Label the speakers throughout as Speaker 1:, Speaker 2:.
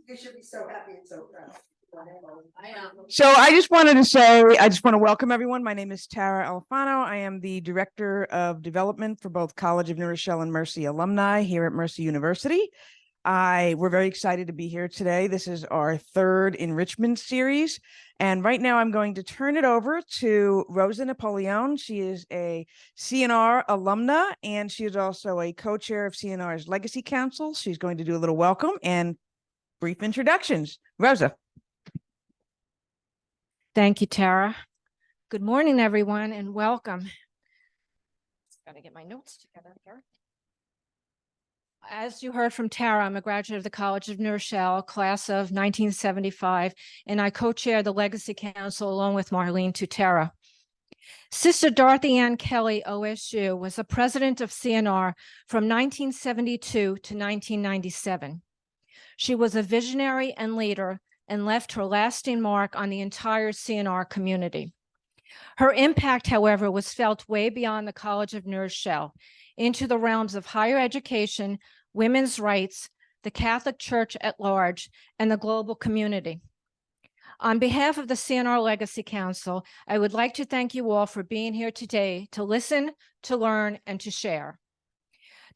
Speaker 1: You should be so happy and so proud.
Speaker 2: I am.
Speaker 3: So I just wanted to say, I just want to welcome everyone. My name is Tara Alfano. I am the Director of Development for both College of New Rochelle and Mercy alumni here at Mercy University. We're very excited to be here today. This is our third Enrichment series. And right now I'm going to turn it over to Rosa Napoleon. She is a CNR alumna, and she is also a co-chair of CNR's Legacy Council. She's going to do a little welcome and brief introductions. Rosa.
Speaker 2: Thank you, Tara. Good morning, everyone, and welcome. Got to get my notes together here. As you heard from Tara, I'm a graduate of the College of New Rochelle, class of 1975, and I co-chair the Legacy Council along with Marlene Tutera. Sister Dorothy Ann Kelly, OSU, was the president of CNR from 1972 to 1997. She was a visionary and leader and left her lasting mark on the entire CNR community. Her impact, however, was felt way beyond the College of New Rochelle, into the realms of higher education, women's rights, the Catholic Church at large, and the global community. On behalf of the CNR Legacy Council, I would like to thank you all for being here today to listen, to learn, and to share.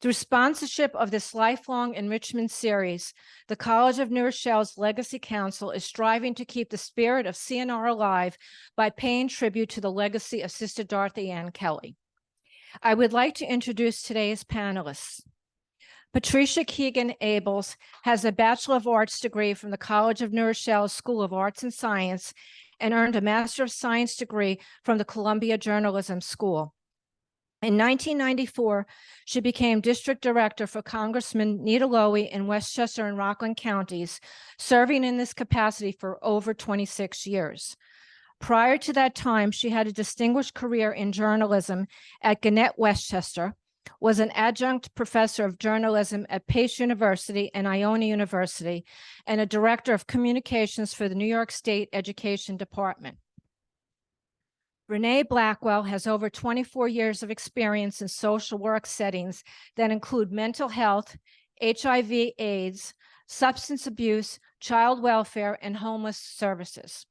Speaker 2: Through sponsorship of this lifelong enrichment series, the College of New Rochelle's Legacy Council is striving to keep the spirit of CNR alive by paying tribute to the legacy of Sister Dorothy Ann Kelly. I would like to introduce today's panelists. Patricia Keegan Abels has a Bachelor of Arts degree from the College of New Rochelle School of Arts and Science and earned a Master of Science degree from the Columbia Journalism School. In 1994, she became district director for Congressman Nita Lowey in Westchester and Rockland counties, serving in this capacity for over 26 years. Prior to that time, she had a distinguished career in journalism at Gannett Westchester, was an adjunct professor of journalism at Pace University and Iona University, and a director of communications for the New York State Education Department. Renee Blackwell has over 24 years of experience in social work settings that include mental health, HIV/AIDS, substance abuse, child welfare, and homeless services.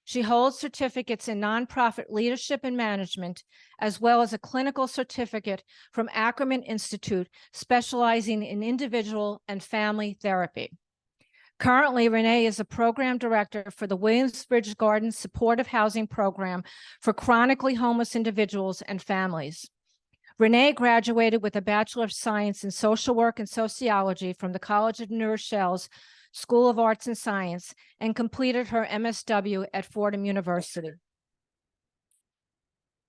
Speaker 2: She holds certificates in nonprofit leadership and management, as well as a clinical certificate from Ackerman Institute, specializing in individual and family therapy. Currently, Renee is a program director for the Williamsbridge Gardens Supportive Housing Program for chronically homeless individuals and families. Renee graduated with a Bachelor of Science in Social Work and Sociology from the College of New Rochelle's School of Arts and Science and completed her MSW at Fordham University.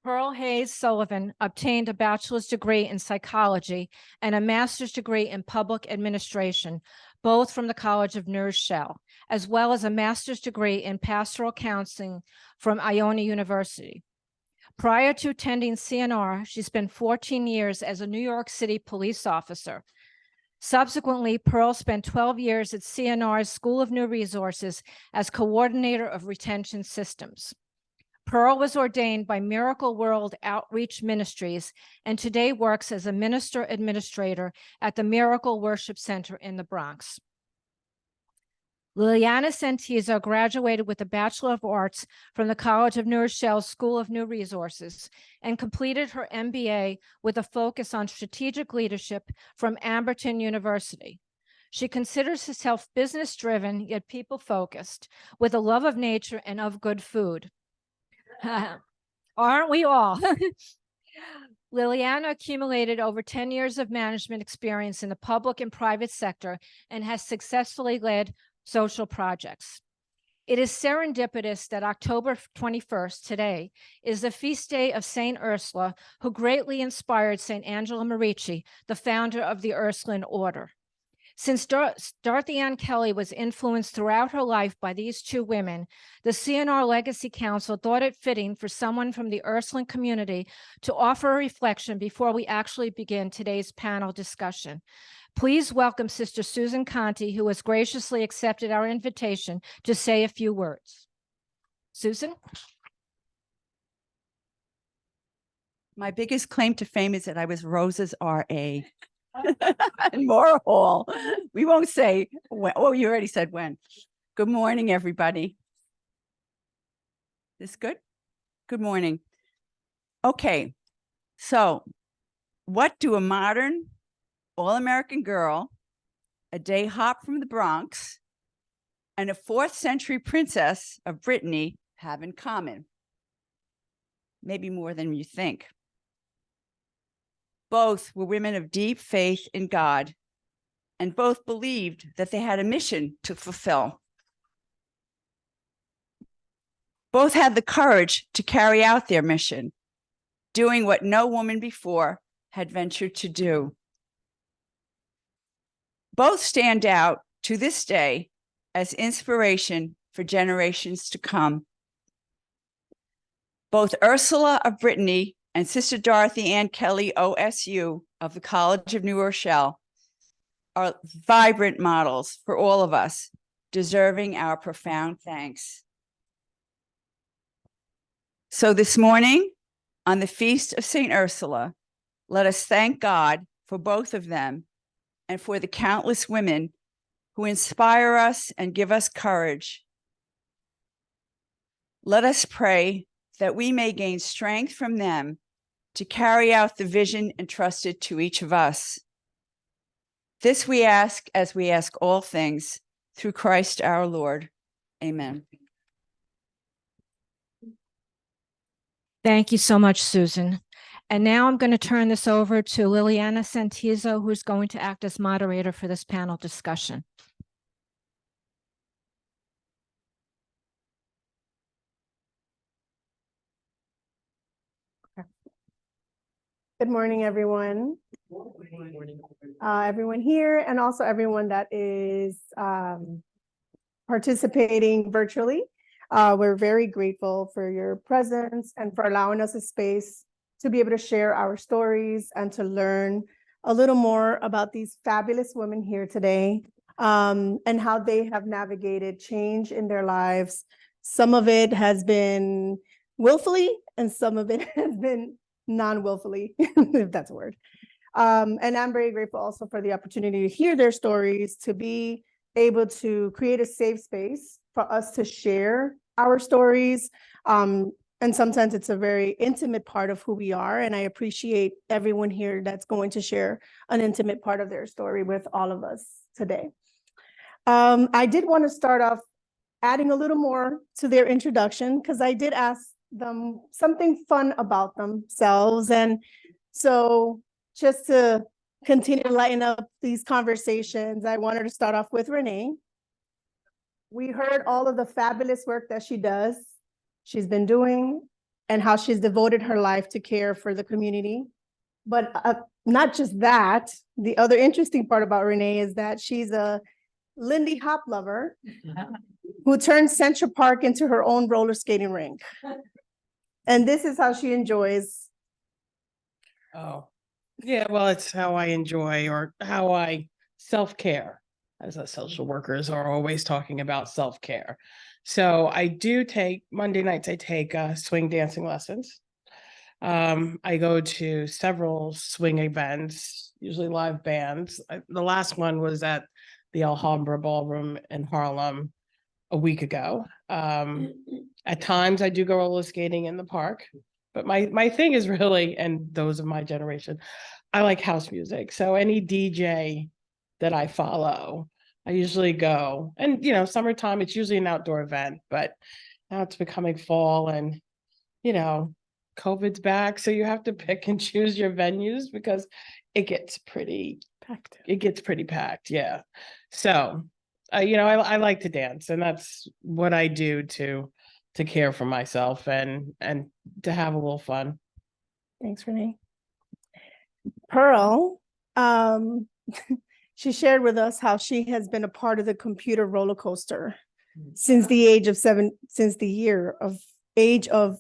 Speaker 2: Pearl Hayes Sullivan obtained a bachelor's degree in psychology and a master's degree in public administration, both from the College of New Rochelle, as well as a master's degree in pastoral counseling from Iona University. Prior to attending CNR, she spent 14 years as a New York City police officer. Subsequently, Pearl spent 12 years at CNR's School of New Resources as coordinator of retention systems. Pearl was ordained by Miracle World Outreach Ministries and today works as a minister administrator at the Miracle Worship Center in the Bronx. Liliana Santizo graduated with a Bachelor of Arts from the College of New Rochelle School of New Resources and completed her MBA with a focus on strategic leadership from Amberton University. She considers herself business-driven, yet people-focused, with a love of nature and of good food. Aren't we all? Liliana accumulated over 10 years of management experience in the public and private sector and has successfully led social projects. It is serendipitous that October 21st, today, is the feast day of Saint Ursula, who greatly inspired Saint Angela Merici, the founder of the Ursuline Order. Since Dorothy Ann Kelly was influenced throughout her life by these two women, the CNR Legacy Council thought it fitting for someone from the Ursuline community to offer a reflection before we actually begin today's panel discussion. Please welcome Sister Susan Conti, who has graciously accepted our invitation to say a few words. Susan?
Speaker 4: My biggest claim to fame is that I was Rosa's RA. And Mora Hall. We won't say when. Oh, you already said when. Good morning, everybody. This good? Good morning. Okay, so what do a modern all-American girl, a day hop from the Bronx, and a 4th century princess of Brittany have in common? Maybe more than you think. Both were women of deep faith in God, and both believed that they had a mission to fulfill. Both had the courage to carry out their mission, doing what no woman before had ventured to do. Both stand out to this day as inspiration for generations to come. Both Ursula of Brittany and Sister Dorothy Ann Kelly, OSU, of the College of New Rochelle, are vibrant models for all of us, deserving our profound thanks. So this morning, on the Feast of St. Ursula, let us thank God for both of them and for the countless women who inspire us and give us courage. Let us pray that we may gain strength from them to carry out the vision entrusted to each of us. This we ask as we ask all things through Christ our Lord. Amen.
Speaker 2: Thank you so much, Susan. And now I'm going to turn this over to Liliana Santizo, who's going to act as moderator for this panel discussion.
Speaker 1: Good morning, everyone. Everyone here and also everyone that is participating virtually. We're very grateful for your presence and for allowing us a space to be able to share our stories and to learn a little more about these fabulous women here today, and how they have navigated change in their lives. Some of it has been willfully and some of it has been non-willfully, if that's a word. And I'm very grateful also for the opportunity to hear their stories, to be able to create a safe space for us to share our stories. And sometimes it's a very intimate part of who we are. And I appreciate everyone here that's going to share an intimate part of their story with all of us today. I did want to start off adding a little more to their introduction, because I did ask them something fun about themselves. And so just to continue to lighten up these conversations, I wanted to start off with Renee. We heard all of the fabulous work that she's been doing, and how she's devoted her life to care for the community. But not just that, the other interesting part about Renee is that she's a Lindy Hop lover who turned Central Park into her own roller skating rink. And this is how she enjoys.
Speaker 5: Oh, yeah, well, it's how I enjoy, or how I self-care. As a social workers are always talking about self-care. So I do take, Monday nights, I take swing dancing lessons. I go to several swing events, usually live bands. The last one was at the Alhambra Ballroom in Harlem a week ago. At times I do go roller skating in the park, but my thing is really, and those of my generation, I like house music. So any DJ that I follow, I usually go. And summertime, it's usually an outdoor event, but now it's becoming fall, and COVID's back, so you have to pick and choose your venues because it gets pretty packed. It gets pretty packed, yeah. So I like to dance, and that's what I do to care for myself and to have a little fun.
Speaker 1: Thanks, Renee. Pearl, she shared with us how she has been a part of the computer roller coaster since the age of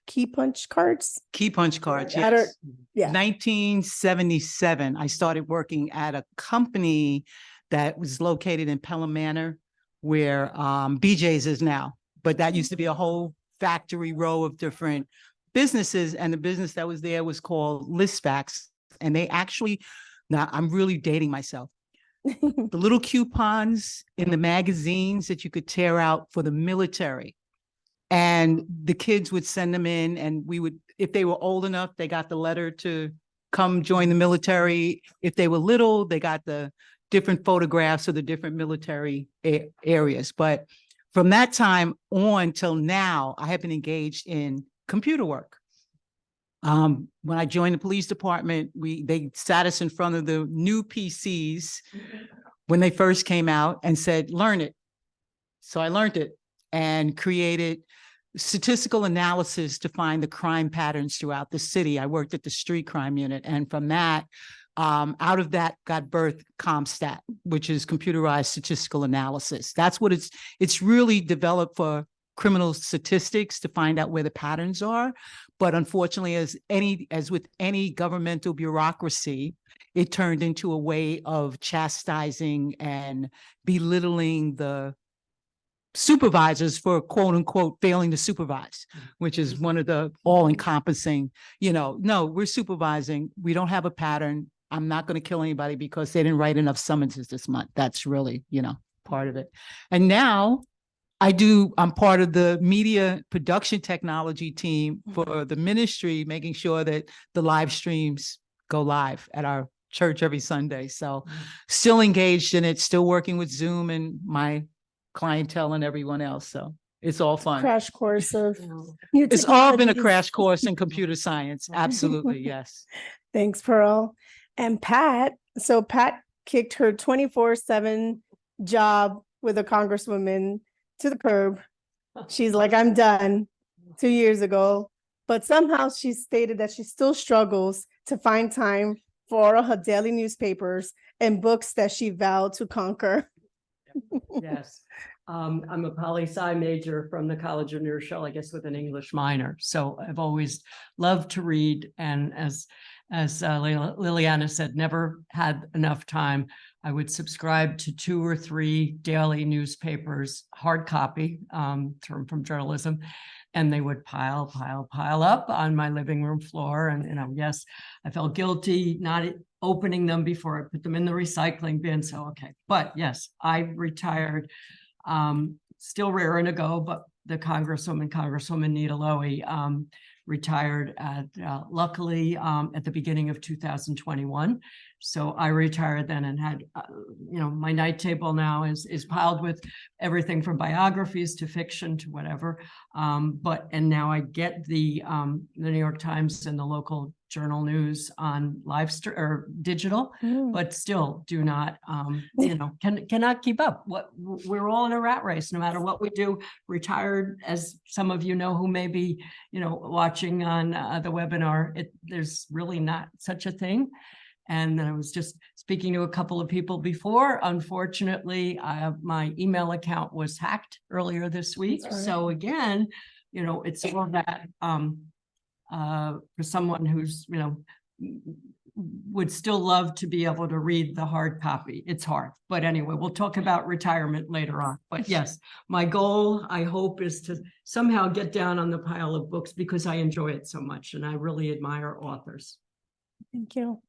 Speaker 1: key punch cards.
Speaker 6: Key punch cards,
Speaker 1: I don't-
Speaker 6: yes.
Speaker 1: yeah.
Speaker 6: 1977, I started working at a company that was located in Pelham Manor, where BJ's is now. But that used to be a whole factory row of different businesses. And the business that was there was called Listfax. And they actually Now I'm really dating myself. The little coupons in the magazines that you could tear out for the military. And the kids would send them in, and we would, if they were old enough, they got the letter to come join the military. If they were little, they got the different photographs of the different military areas. But from that time on till now, I have been engaged in computer work. When I joined the police department, they sat us in front of the new PCs when they first came out and said, learn it. So I learned it and created statistical analysis to find the crime patterns throughout the city. I worked at the street crime unit. And from that, out of that got birth ComStat, which is computerized statistical analysis. That's what it's really developed for criminal statistics to find out where the patterns are. But unfortunately, as with any governmental bureaucracy, it turned into a way of chastising and belittling the supervisors for quote unquote failing to supervise, which is one of the all-encompassing, no, we're supervising. We don't have a pattern. I'm not going to kill anybody because they didn't write enough summonses this month. That's really, part of it. And now I'm part of the media production technology team for the ministry, making sure that the live streams go live at our church every Sunday. So still engaged in it, still working with Zoom and my clientele and everyone else. So it's all fun.
Speaker 1: Crash course of new
Speaker 6: It's all been a
Speaker 1: technologies.
Speaker 6: crash course in computer science. Absolutely. Yes.
Speaker 1: Thanks, Pearl. And Pat, so Pat kicked her 24/7 job with a congresswoman to the curb. She's like, I'm done 2 years ago. But somehow she stated that she still struggles to find time for all her daily newspapers and books that she vowed to conquer.
Speaker 7: Yes. I'm a poli-sci major from the College of New Rochelle, I guess with an English minor. So I've always loved to read. And as Liliana said, never had enough time. I would subscribe to 2 or 3 daily newspapers, hard copy, term from journalism, and they would pile up on my living room floor. And, yes, I felt guilty not opening them before I put them in the recycling bin. So, okay. But yes, I retired, still raring to go, but the Congresswoman Nita Lowey, retired luckily at the beginning of 2021. So I retired then and had, my night table now is piled with everything from biographies to fiction to whatever. And now I get the New York Times and the local journal news on live or digital, but still do not, cannot keep up. We're all in a rat race, no matter what we do. Retired, as some of you know who may be, watching on the webinar, there's really not such a thing. And then I was just speaking to a couple of people before. Unfortunately, my email account was hacked earlier this week.
Speaker 1: Right.
Speaker 7: So again, it's all that for someone who's, would still love to be able to read the hard copy. It's hard. But anyway, we'll talk about retirement later on. But yes, my goal, I hope, is to somehow get down on the pile of books because I enjoy it so much and I really admire authors.
Speaker 1: Thank you.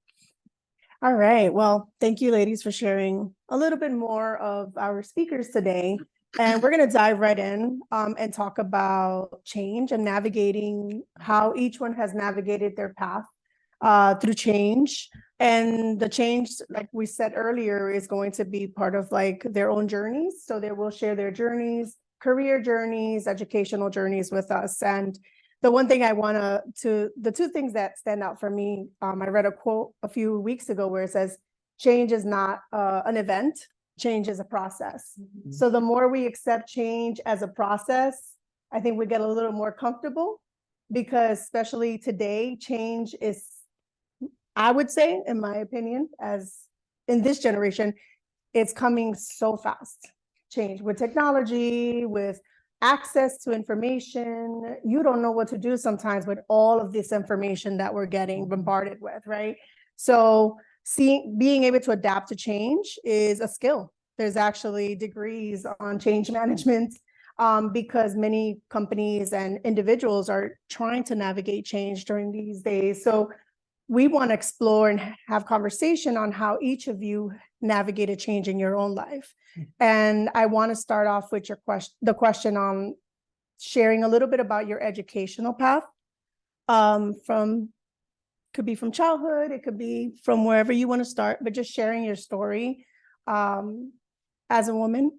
Speaker 1: All right. Well, thank you, ladies, for sharing a little bit more of our speakers today. And we're going to dive right in and talk about change and navigating how each one has navigated their path through change. And the change, like we said earlier, is going to be part of like their own journeys. So they will share their journeys, career journeys, educational journeys with us. And the one thing I the 2 things that stand out for me, I read a quote a few weeks ago where it says, change is not an event, change is a process. Mm-hmm. So the more we accept change as a process, I think we get a little more comfortable, because especially today, change is, I would say, in my opinion, as in this generation, it's coming so fast. Change with technology, with access to information. You don't know what to do sometimes with all of this information that we're getting bombarded with, right? So being able to adapt to change is a skill. There's actually degrees on change management because many companies and individuals are trying to navigate change during these days. So we want to explore and have conversation on how each of you navigate a change in your own life. And I want to start off with the question on sharing a little bit about your educational path, could be from childhood, it could be from wherever you want to start, but just sharing your story as a woman.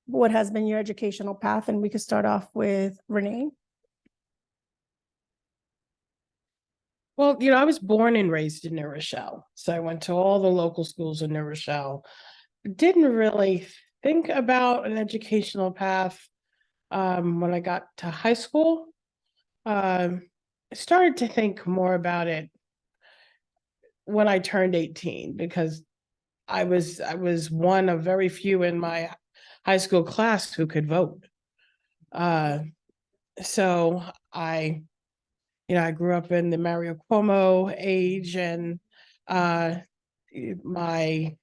Speaker 1: What has been your educational path? And we could start off with Renee.
Speaker 5: Well, you know, I was born and raised in New Rochelle. So I went to all the local schools in New Rochelle. Didn't really think about an educational path when I got to high school. I started to think more about it when I turned 18, because I was one of very few in my high school class who could vote. So I grew up in the Mario Cuomo age, and my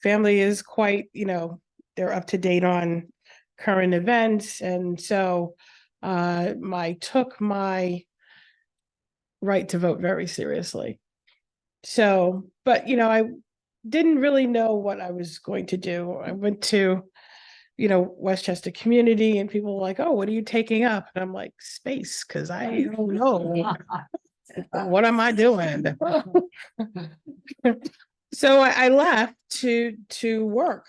Speaker 5: family is quite, they're up to date on current events. And so I took my right to vote very seriously. So, but, I didn't really know what I was going to do. I went to, Westchester Community, and people were like, oh, what are you taking up? And I'm like, space, because I don't know. What am I doing? So I left to work.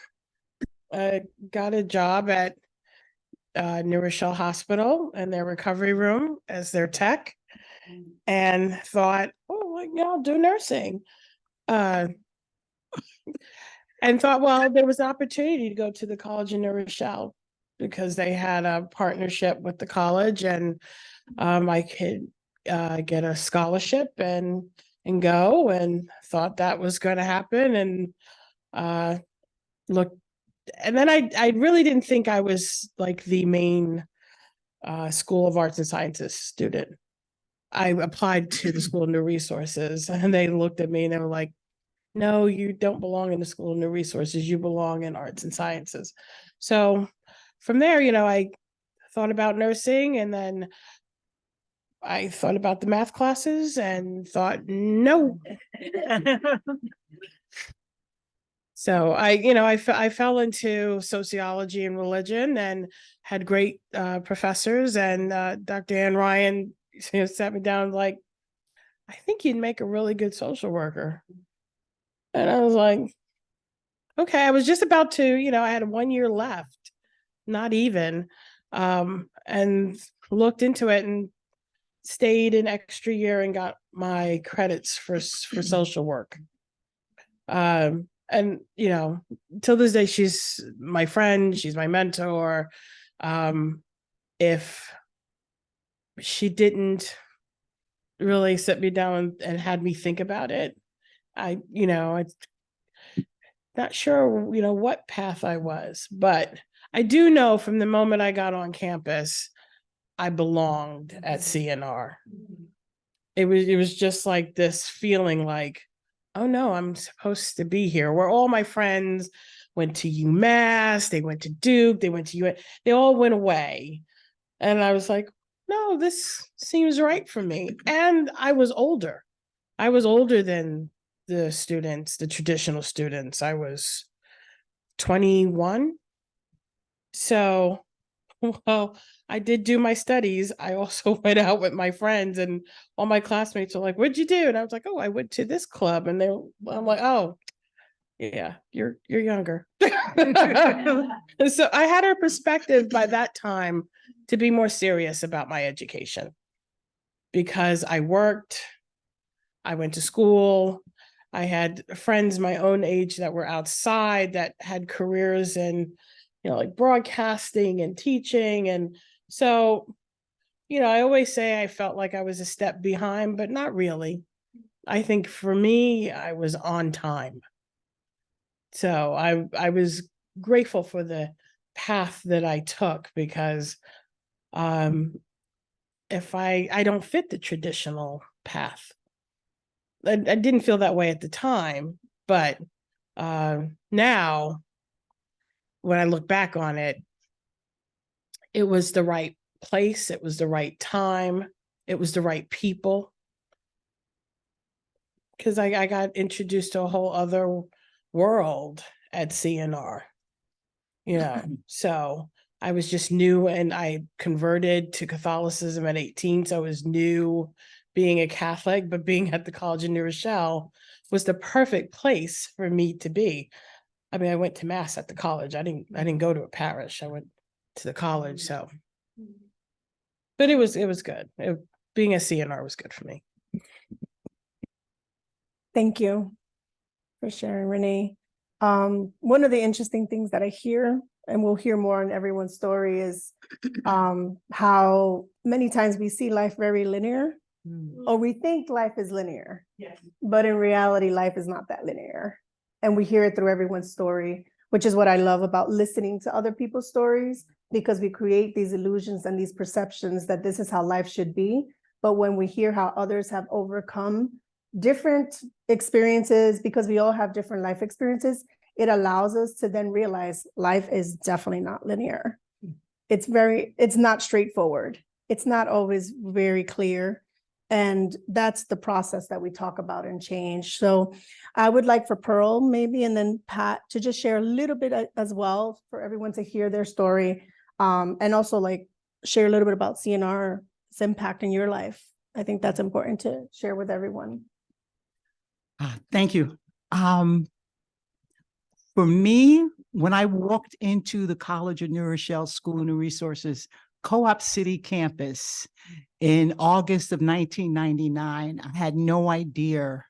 Speaker 5: I got a job at New Rochelle Hospital in their recovery room as their tech, and thought, oh, I'll do nursing. And thought, well, there was an opportunity to go to the college in New Rochelle because they had a partnership with the college, and I could get a scholarship and go, and thought that was going to happen. And looked, and then I really didn't think I was like the main School of Arts and Sciences student. I applied to the School of New Resources, and they looked at me and they were like, no, you don't belong in the School of New Resources. You belong in Arts and Sciences. So from there, I thought about nursing, and then I thought about the math classes and thought, no. So I fell into sociology and religion, and had great professors, and Dr. Ann Ryan sat me down like, I think you'd make a really good social worker. And I was like, okay. I was just about to, I had 1 year left, not even, and looked into it and stayed an extra year and got my credits for social work. And till this day, she's my friend, she's my mentor. If she didn't really sit me down and had me think about it, I'm not sure, what path I was, but I do know from the moment I got on campus, I belonged at CNR. It was just like this feeling like, oh no, I'm supposed to be here. Where all my friends went to UMass, they went to Duke, they went to UN, they all went away. And I was like, no, this seems right for me. And I was older. I was older than the students, the traditional students. I was 21. So, well, I did do my studies. I also went out with my friends, and all my classmates were like, what'd you do? And I was like, oh, I went to this club. And I'm like, oh, yeah, you're younger. So I had a perspective by that time to be more serious about my education, because I worked, I went to school, I had friends my own age that were outside that had careers in, like broadcasting and teaching. And so, I always say I felt like I was a step behind, but not really. I think for me, I was on time. So I was grateful for the path that I took, because if I don't fit the traditional path. I didn't feel that way at the time, but now when I look back on it, it was the right place, it was the right time, it was the right people. because I got introduced to a whole other world at CNR. You know, so I was just new, and I converted to Catholicism at 18. So I was new being a Catholic, but being at the College of New Rochelle was the perfect place for me to be. I mean, I went to mass at the college. I didn't go to a parish. I went to the college. So, but it was good. Being a CNR was good for me.
Speaker 1: Thank you for sharing, Renee. One of the interesting things that I hear, and we'll hear more on everyone's story, is how many times we see life very linear, or we think life is linear.
Speaker 5: Yes.
Speaker 1: But in reality, life is not that linear. And we hear it through everyone's story, which is what I love about listening to other people's stories, because we create these illusions and these perceptions that this is how life should be. But when we hear how others have overcome different experiences, because we all have different life experiences, it allows us to then realize life is definitely not linear. It's not straightforward. It's not always very clear. And that's the process that we talk about in change. So I would like for Pearl maybe, and then Pat, to just share a little bit as well for everyone to hear their story. And also like share a little bit about CNR's impact in your life. I think that's important to share with everyone.
Speaker 6: Thank you. For me, when I walked into the College of New Rochelle School of New Resources Co-op City campus in August of 1999, I had no idea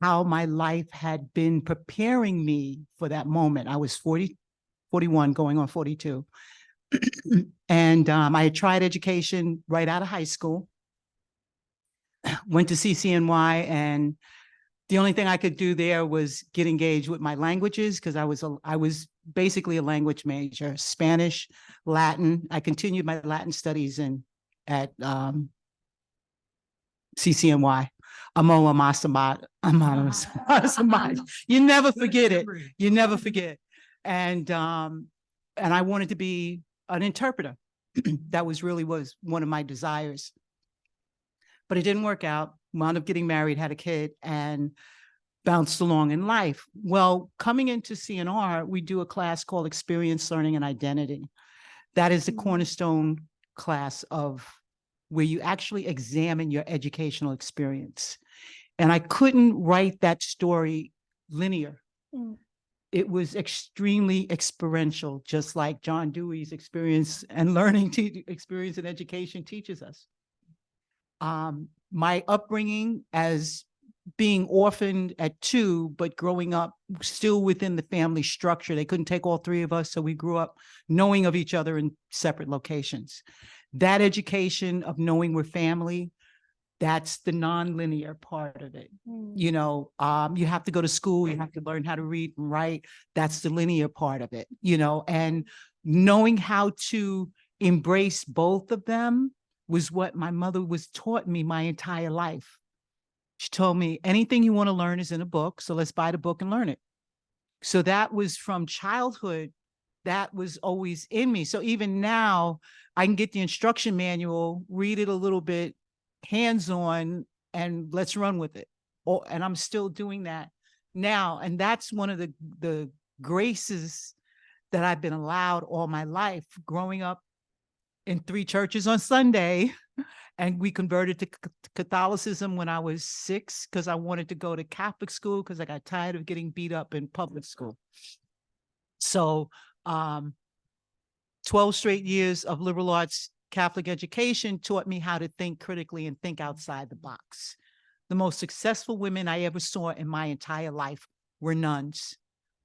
Speaker 6: how my life had been preparing me for that moment. I was 41, going on 42. And I had tried education right out of high school, went to CCNY, and the only thing I could do there was get engaged with my languages, because I was basically a language major: Spanish, Latin. I continued my Latin studies at CCNY. Amoa Masamat. You never forget it. You never forget. And I wanted to be an interpreter. That was one of my desires. But it didn't work out. Wound up getting married, had a kid, and bounced along in life. Well, coming into CNR, we do a class called Experience, Learning, and Identity. That is the cornerstone class of where you actually examine your educational experience. And I couldn't write that story linear. It was extremely experiential, just like John Dewey's experience and learning experience in education teaches us. My upbringing as being orphaned at 2, but growing up still within the family structure. They couldn't take all 3 of us, so we grew up knowing of each other in separate locations. That education of knowing we're family, that's the nonlinear part of it. You know, you have to go to school, you have to learn how to read and write. That's the linear part of it, you know, and knowing how to embrace both of them was what my mother was taught me my entire life. She told me, anything you want to learn is in a book, so let's buy the book and learn it. So that was from childhood. That was always in me. So even now, I can get the instruction manual, read it a little bit, hands-on, and let's run with it. And I'm still doing that now. And that's one of the graces that I've been allowed all my life, growing up in 3 churches on Sunday. And we converted to Catholicism when I was 6, because I wanted to go to Catholic school because I got tired of getting beat up in public school. So 12 straight years of liberal arts Catholic education taught me how to think critically and think outside the box. The most successful women I ever saw in my entire life were nuns.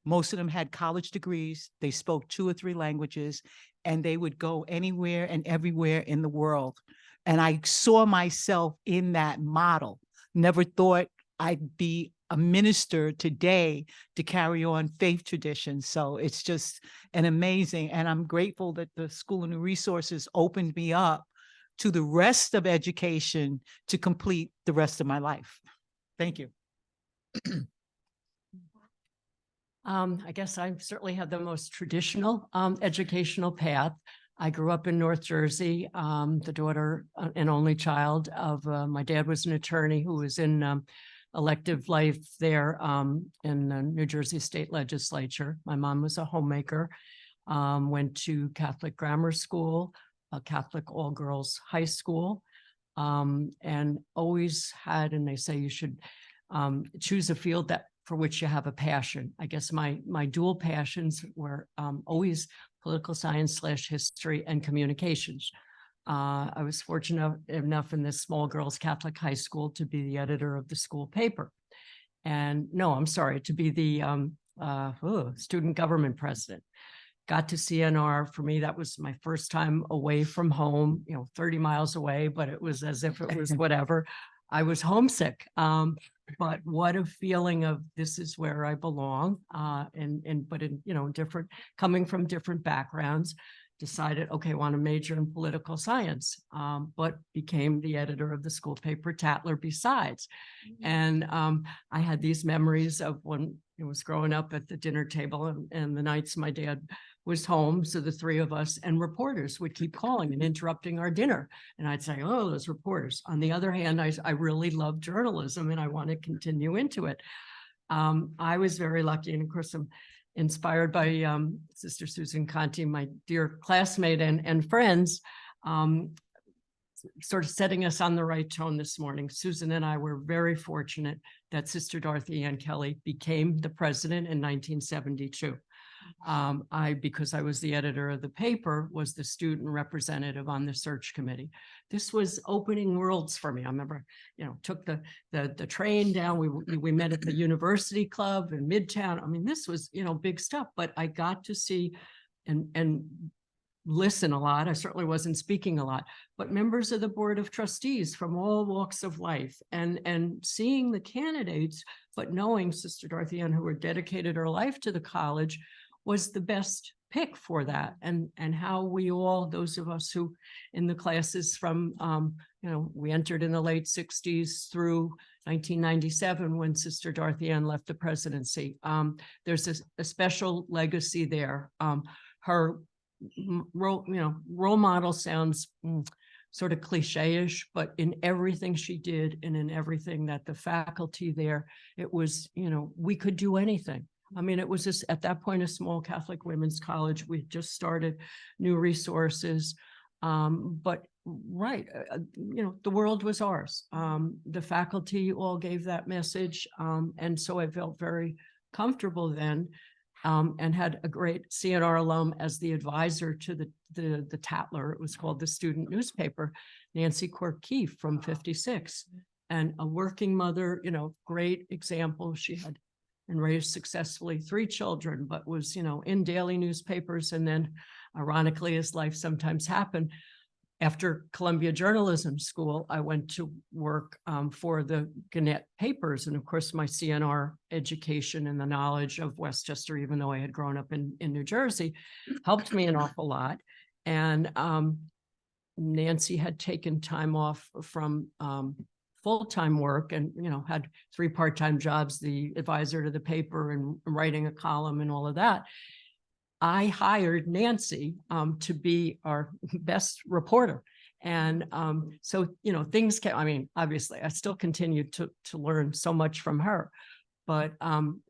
Speaker 6: Most of them had college degrees. They spoke 2 or 3 languages, and they would go anywhere and everywhere in the world. And I saw myself in that model. Never thought I'd be a minister today to carry on faith traditions. So it's just an amazing, and I'm grateful that the School of New Resources opened me up to the rest of education to complete the rest of my life. Thank you.
Speaker 7: I guess I certainly have the most traditional educational path. I grew up in North Jersey, the daughter and only child of, my dad was an attorney who was in elective life there in the New Jersey State Legislature. My mom was a homemaker, went to Catholic grammar school, a Catholic all-girls high school, and always had, and they say you should choose a field that for which you have a passion. I guess my dual passions were always political science / history and communications. I was fortunate enough in this small girls Catholic high school to be the editor of the school paper. And no, I'm sorry, to be the student government president. Got to CNR. For me, that was my first time away from home, 30 miles away, but it was as if it was whatever. I was homesick. But what a feeling of this is where I belong. But in different, coming from different backgrounds, decided, okay, I want to major in political science, but became the editor of the school paper Tatler besides. And I had these memories of when I was growing up at the dinner table and the nights my dad was home. So the three of us and reporters would keep calling and interrupting our dinner. And I'd say, oh, those reporters. On the other hand, I really love journalism and I want to continue into it. I was very lucky. And of course, I'm inspired by Sister Susan Conti, my dear classmate and friends, sort of setting us on the right tone this morning. Susan and I were very fortunate that Sister Dorothy Ann Kelly became the president in 1972. Because I was the editor of the paper, was the student representative on the search committee. This was opening worlds for me. I remember, took the train down. We met at the University Club in Midtown. I mean, this was, big stuff, but I got to see and listen a lot. I certainly wasn't speaking a lot, but members of the Board of Trustees from all walks of life and seeing the candidates, but knowing Sister Dorothy Ann, who had dedicated her life to the college, was the best pick for that. And how we all, those of us who in the classes from, we entered in the late 60s through 1997 when Sister Dorothy Ann left the presidency. There's a special legacy there. Her role model sounds sort of cliche-ish, but in everything she did and in everything that the faculty there, it was, we could do anything. I mean, it was just at that point, a small Catholic women's college. We just started new resources, but the world was ours. The faculty all gave that message. And so I felt very comfortable then and had a great CNR alum as the advisor to the Tatler. It was called the student newspaper, Nancy Quirk-Keefe from 56, and a working mother, great example. She had and raised successfully 3 children, but was, in daily newspapers. And then ironically, as life sometimes happened, after Columbia Journalism School, I went to work for the Gannett papers. And of course, my CNR education and the knowledge of Westchester, even though I had grown up in New Jersey, helped me an awful lot. And Nancy had taken time off from full-time work and, had 3 part-time jobs, the advisor to the paper and writing a column and all of that. I hired Nancy to be our best reporter. And so, things obviously I still continued to learn so much from her, but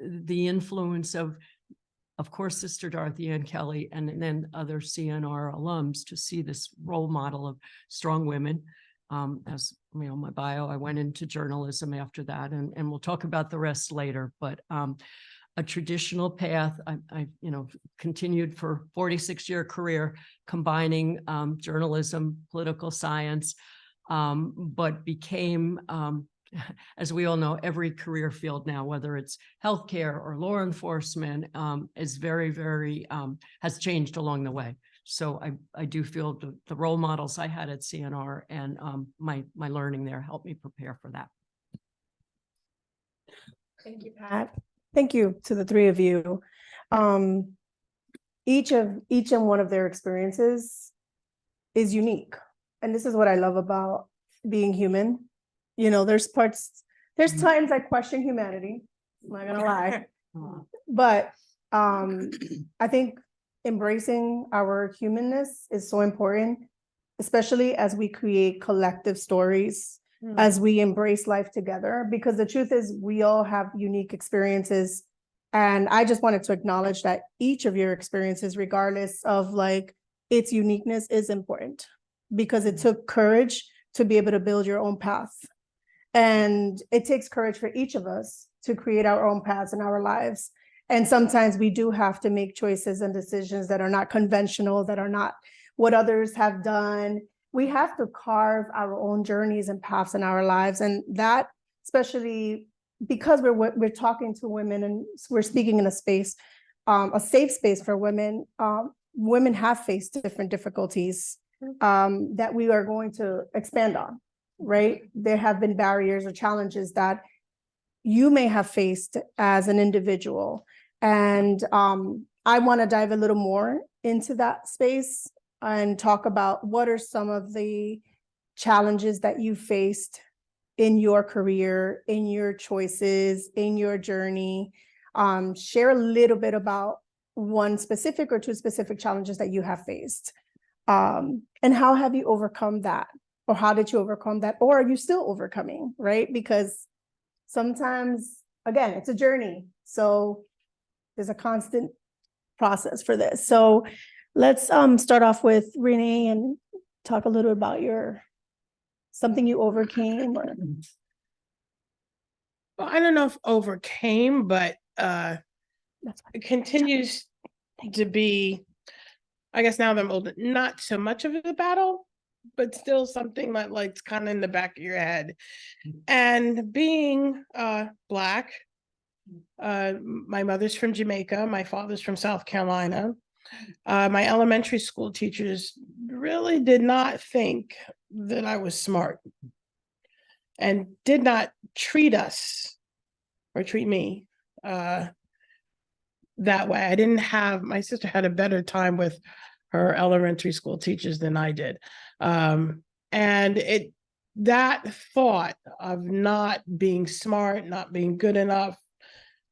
Speaker 7: the influence of course, Sister Dorothy Ann Kelly and then other CNR alums to see this role model of strong women. As my bio, I went into journalism after that, and we'll talk about the rest later, but a traditional path. I continued for 46-year career, combining journalism, political science, but became, as we all know, every career field now, whether it's healthcare or law enforcement, is very, very, has changed along the way. So I do feel the role models I had at CNR and my learning there helped me prepare for that.
Speaker 1: Thank you, Pat. Thank you to the 3 of you. Each and one of their experiences is unique. And this is what I love about being human. There's times I question humanity, I'm not gonna lie. But I think embracing our humanness is so important, especially as we create collective stories, as we embrace life together, because the truth is we all have unique experiences. And I just wanted to acknowledge that each of your experiences, regardless of like its uniqueness, is important, because it took courage to be able to build your own path. And it takes courage for each of us to create our own paths in our lives. And sometimes we do have to make choices and decisions that are not conventional, that are not what others have done. We have to carve our own journeys and paths in our lives. And that, especially because we're talking to women and we're speaking in a space, a safe space for women. Women have faced different difficulties that we are going to expand on, right? There have been barriers or challenges that you may have faced as an individual. And I want to dive a little more into that space and talk about what are some of the challenges that you faced in your career, in your choices, in your journey. Share a little bit about one specific or two specific challenges that you have faced. And how have you overcome that? Or how did you overcome that? Or are you still overcoming, right? Because sometimes, again, it's a journey. So there's a constant process for this. So let's start off with Renee and talk a little about something you overcame. Or...
Speaker 5: Well, I don't know if overcame, but
Speaker 1: That's fine.
Speaker 5: it continues to be, I guess now that I'm older, not so much of a battle, but still something that like it's kind of in the back of your head. And being Black, my mother's from Jamaica, my father's from South Carolina. My elementary school teachers really did not think that I was smart and did not treat us or treat me that way. I didn't have, my sister had a better time with her elementary school teachers than I did. And that thought of not being smart, not being good enough,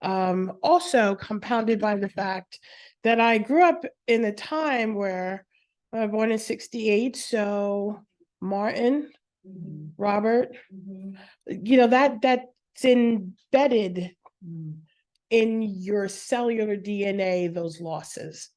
Speaker 5: also compounded by the fact that I grew up in a time where I was born in 68, so Martin, Robert, that's embedded in your cellular DNA, those losses.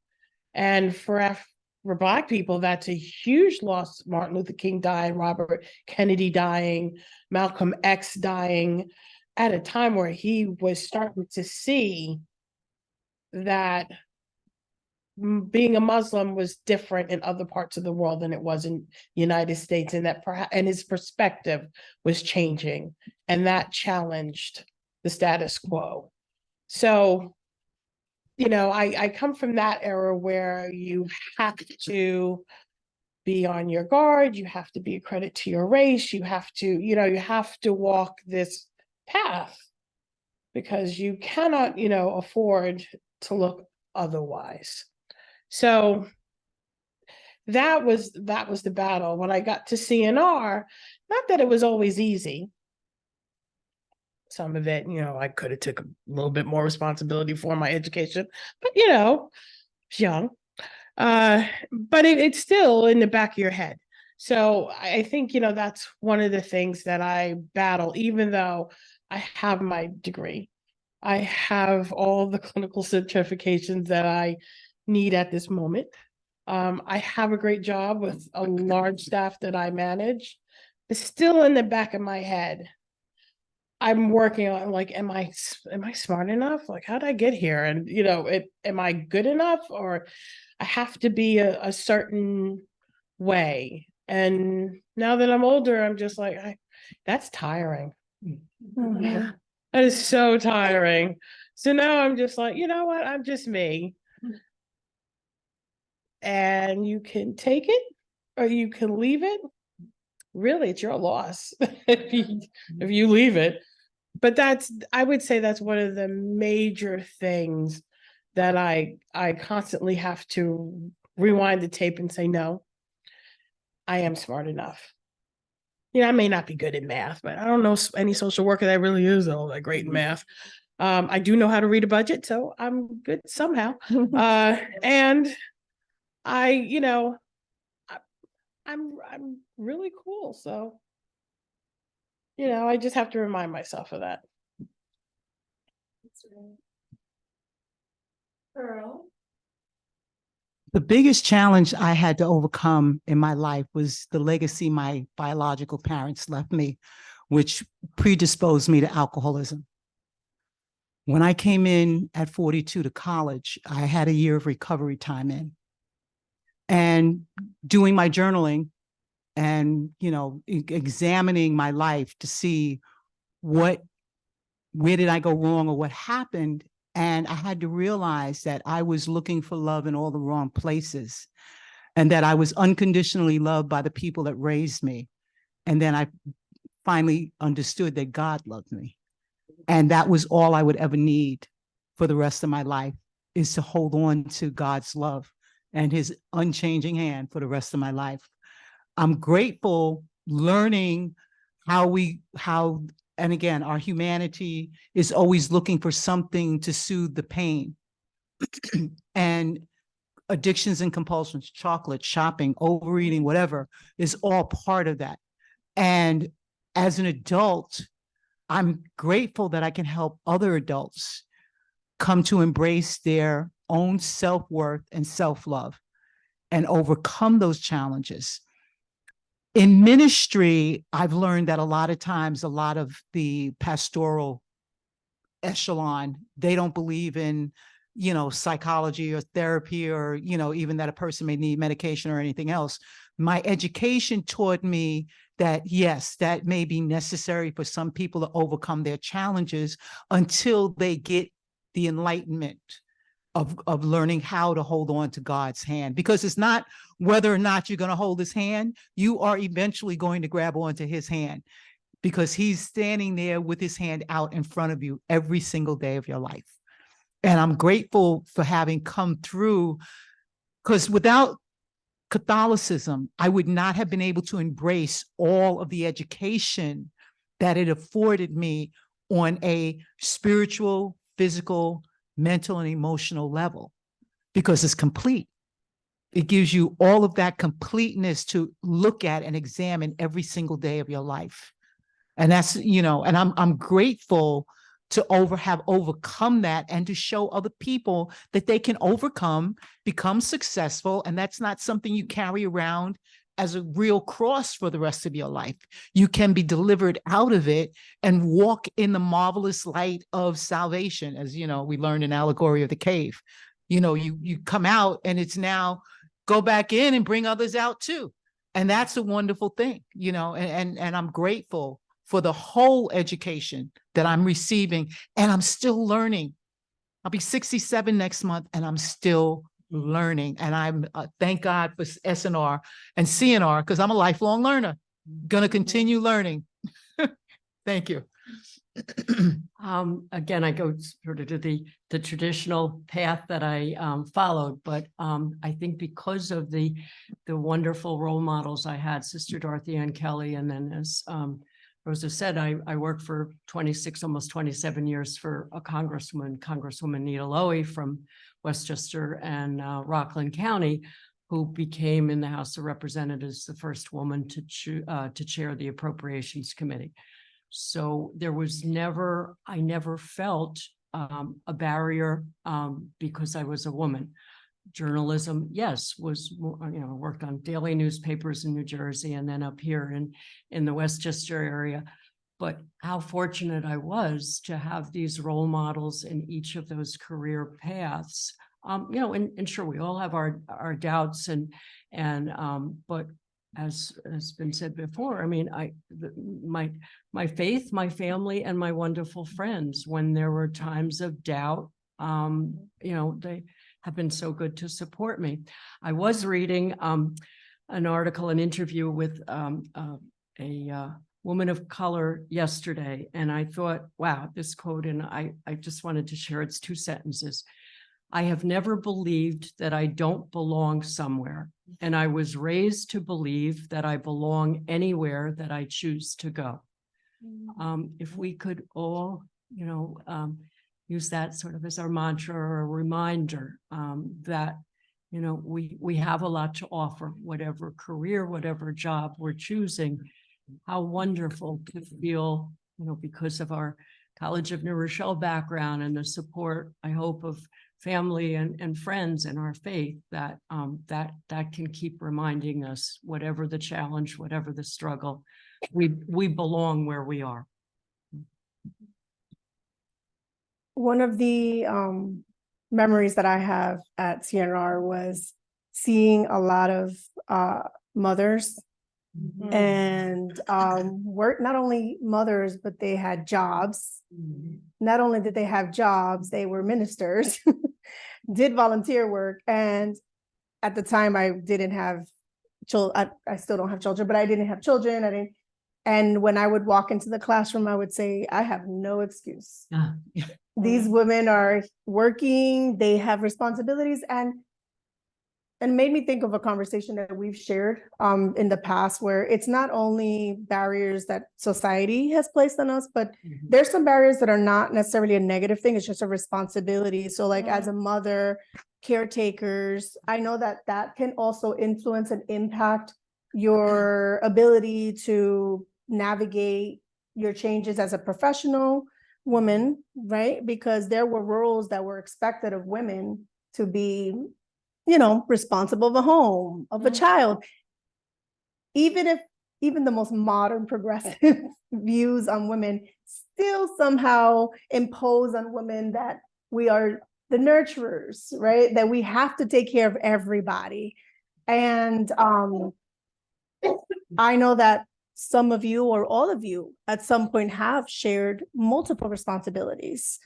Speaker 5: And for Black people, that's a huge loss. Martin Luther King dying, Robert Kennedy dying, Malcolm X dying, at a time where he was starting to see that being a Muslim was different in other parts of the world than it was in the United States, and that and his perspective was changing, and that challenged the status quo. So, I come from that era where you have to be on your guard, you have to be a credit to your race, you have to walk this path because you cannot, afford to look otherwise. So that was the battle. When I got to CNR, not that it was always easy. Some of it, I could have took a little bit more responsibility for my education, but I was young. But it's still in the back of your head. So I think, that's one of the things that I battle, even though I have my degree. I have all the clinical certifications that I need at this moment. I have a great job with a large staff that I manage. It's still in the back of my head. I'm working on like, am I smart enough? Like, how'd I get here? And, am I good enough? Or I have to be a certain way. And now that I'm older, I'm just like, that's tiring.
Speaker 1: Mm-hmm.
Speaker 5: That is so tiring. So now I'm just like, you know what? I'm just me. And you can take it or you can leave it. Really, it's your loss if you leave it. But I would say that's one of the major things that I constantly have to rewind the tape and say, no, I am smart enough. I may not be good at math, but I don't know any social worker that really is all that great in math. I do know how to read a budget, so I'm good somehow. And I, I'm really cool. So, I just have to remind myself of that.
Speaker 1: Earl.
Speaker 6: The biggest challenge I had to overcome in my life was the legacy my biological parents left me, which predisposed me to alcoholism. When I came in at 42 to college, I had a year of recovery time in. And doing my journaling and, examining my life to see where did I go wrong or what happened. And I had to realize that I was looking for love in all the wrong places and that I was unconditionally loved by the people that raised me. And then I finally understood that God loved me. And that was all I would ever need for the rest of my life, is to hold on to God's love and his unchanging hand for the rest of my life. I'm grateful learning how, and again, our humanity is always looking for something to soothe the pain. And addictions and compulsions, chocolate, shopping, overeating, whatever, is all part of that. And as an adult, I'm grateful that I can help other adults come to embrace their own self-worth and self-love and overcome those challenges. In ministry, I've learned that a lot of times, a lot of the pastoral echelon, they don't believe in, psychology or therapy or, even that a person may need medication or anything else. My education taught me that, yes, that may be necessary for some people to overcome their challenges until they get the enlightenment of learning how to hold on to God's hand, because it's not whether or not you're going to hold his hand, you are eventually going to grab onto his hand, because he's standing there with his hand out in front of you every single day of your life. And I'm grateful for having come through, because without Catholicism, I would not have been able to embrace all of the education that it afforded me on a spiritual, physical, mental, and emotional level, because it's complete. It gives you all of that completeness to look at and examine every single day of your life. And that's, and I'm grateful to have overcome that and to show other people that they can overcome, become successful. And that's not something you carry around as a real cross for the rest of your life. You can be delivered out of it and walk in the marvelous light of salvation. As we learned in Allegory of the Cave, you come out and it's now go back in and bring others out too. And that's a wonderful thing, and I'm grateful for the whole education that I'm receiving, and I'm still learning. I'll be 67 next month and I'm still learning. And I'm thank God for SNR and CNR, because I'm a lifelong learner, going to continue learning. Thank you.
Speaker 7: Again, I go sort of to the traditional path that I followed, but I think because of the wonderful role models I had, Sister Dorothy Ann Kelly, and then as Rosa said, I worked for 26, almost 27 years for a Congresswoman Nita Lowey from Westchester and Rockland County, who became in the House of Representatives the first woman to chair the Appropriations Committee. So there was I never felt a barrier because I was a woman. Journalism, yes, was, worked on daily newspapers in New Jersey and then up here in the Westchester area. But how fortunate I was to have these role models in each of those career paths. And sure, we all have our doubts but as has been said before, I mean, my faith, my family, and my wonderful friends, when there were times of doubt, they have been so good to support me. I was reading an article, an interview with a woman of color yesterday, and I thought, wow, this quote, and I just wanted to share. It's 2 sentences. I have never believed that I don't belong somewhere, and I was raised to believe that I belong anywhere that I choose to go. If we could all, use that sort of as our mantra or a reminder that, you know, we have a lot to offer, whatever career, whatever job we're choosing. How wonderful to feel, you know, because of our College of New Rochelle background and the support, I hope, of family and friends and our faith, that that can keep reminding us, whatever the challenge, whatever the struggle, we belong where we are.
Speaker 1: One of the memories that I have at CNR was seeing a lot of mothers and work, not only mothers, but they had jobs. Not only did they have jobs, they were ministers, did volunteer work. And at the time I didn't have children. I still don't have children, but I didn't have children. And when I would walk into the classroom, I would say, I have no excuse. These women are working, they have responsibilities, and made me think of a conversation that we've shared in the past, where it's not only barriers that society has placed on us, but there's some barriers that are not necessarily a negative thing. It's just a responsibility. So like as a mother, caretakers, I know that that can also influence and impact your ability to navigate your changes as a professional woman, right? Because there were roles that were expected of women to be, you know, responsible of a home, of a child. Even the most modern progressive views on women still somehow impose on women that we are the nurturers, right? That we have to take care of everybody. And I know that some of you or all of you at some point have shared multiple responsibilities.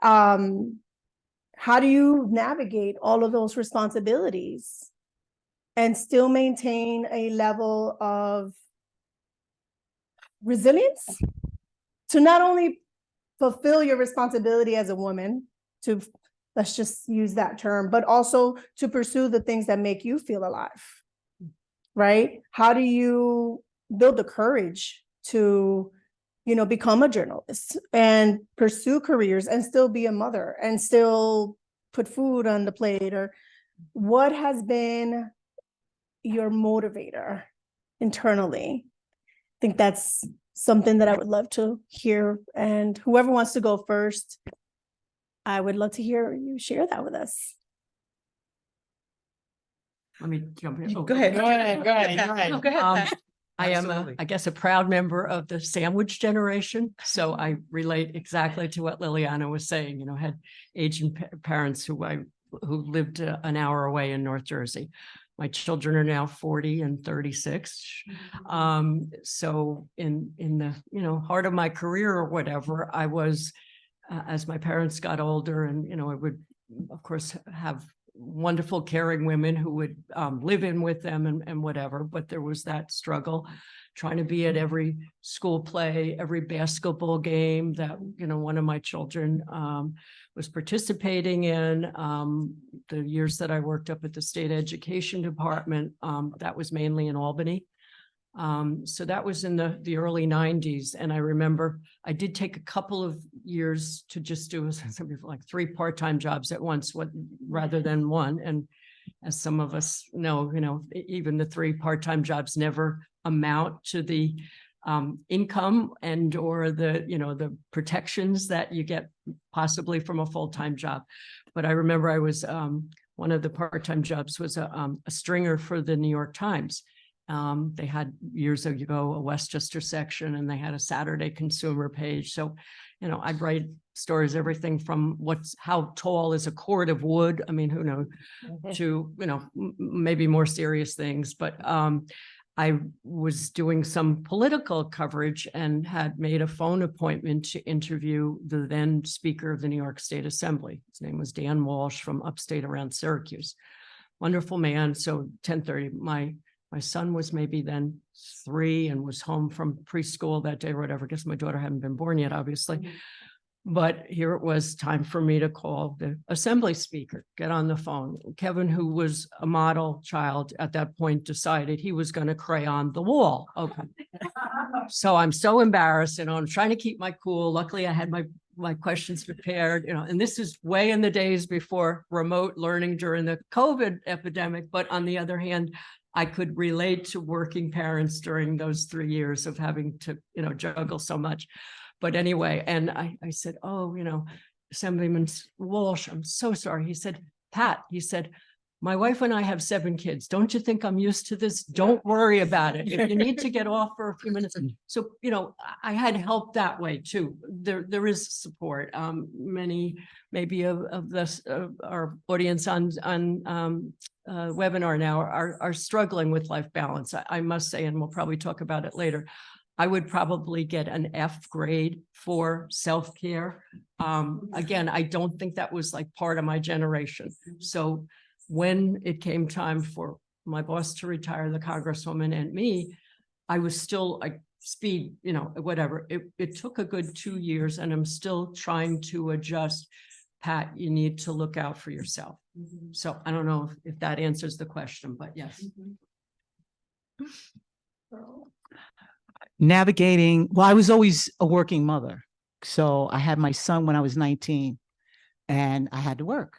Speaker 1: How do you navigate all of those responsibilities and still maintain a level of resilience to not only fulfill your responsibility as a woman, to, let's just use that term, but also to pursue the things that make you feel alive, right? How do you build the courage to, you know, become a journalist and pursue careers and still be a mother and still put food on the plate? Or what has been your motivator internally? I think that's something that I would love to hear. And whoever wants to go first, I would love to hear you share that with us.
Speaker 7: Let me jump in. Oh,
Speaker 5: Go ahead. Go ahead.
Speaker 7: I am, I guess, a proud member of the sandwich generation. So I relate exactly to what Liliana was saying. You know, had aging parents who lived an hour away in North Jersey. My children are now 40 and 36. So in the, you know, heart of my career or whatever, I was, as my parents got older, and, you know, I would, of course, have wonderful caring women who would live in with them and whatever, but there was that struggle trying to be at every school play, every basketball game that, you know, one of my children was participating in. The years that I worked up at the state education department, that was mainly in Albany. So that was in the early 90s. And I remember I did take a couple of years to just do like 3 part-time jobs at once, rather than one. And as some of us know, you know, even the 3 part-time jobs never amount to the income and or the, you know, the protections that you get possibly from a full-time job. But I remember I was one of the part-time jobs was a stringer for the New York Times. They had years ago a Westchester section, and they had a Saturday consumer page. So, you know, I'd write stories, everything from how tall is a cord of wood, I mean, who knows, to, you know, maybe more serious things. But I was doing some political coverage and had made a phone appointment to interview the then Speaker of the New York State Assembly. His name was Dan Walsh from upstate around Syracuse. Wonderful man. So 10:30, my son was maybe then 3 and was home from preschool that day or whatever. I guess my daughter hadn't been born yet, obviously. But here it was time for me to call the assembly speaker, get on the phone. Kevin, who was a model child at that point, decided he was going to crayon the wall. Okay. So I'm so embarrassed, you know, I'm trying to keep my cool. Luckily I had my my questions prepared, and this is way in the days before remote learning during the COVID epidemic. But on the other hand, I could relate to working parents during those 3 years of having to, juggle so much. But anyway, and I said, oh, Assemblyman Walsh, I'm so sorry. He said, Pat, he said, my wife and I have 7 kids. Don't you think I'm used to this? Don't worry about it. If you need to get off for a few minutes. So, I had help that way too. There is support. Many maybe of this, our audience on webinar now are struggling with life balance. I must say, and we'll probably talk about it later, I would probably get an F grade for self-care. Again, I don't think that was like part of my generation. So when it came time for my boss to retire, the Congresswoman, and me, I was still like speed, whatever. It took a good 2 years, and I'm still trying to adjust. Pat, you need to look out for yourself. So I don't know if that answers the question, but yes.
Speaker 6: Navigating, well, I was always a working mother. So I had my son when I was 19 and I had to work.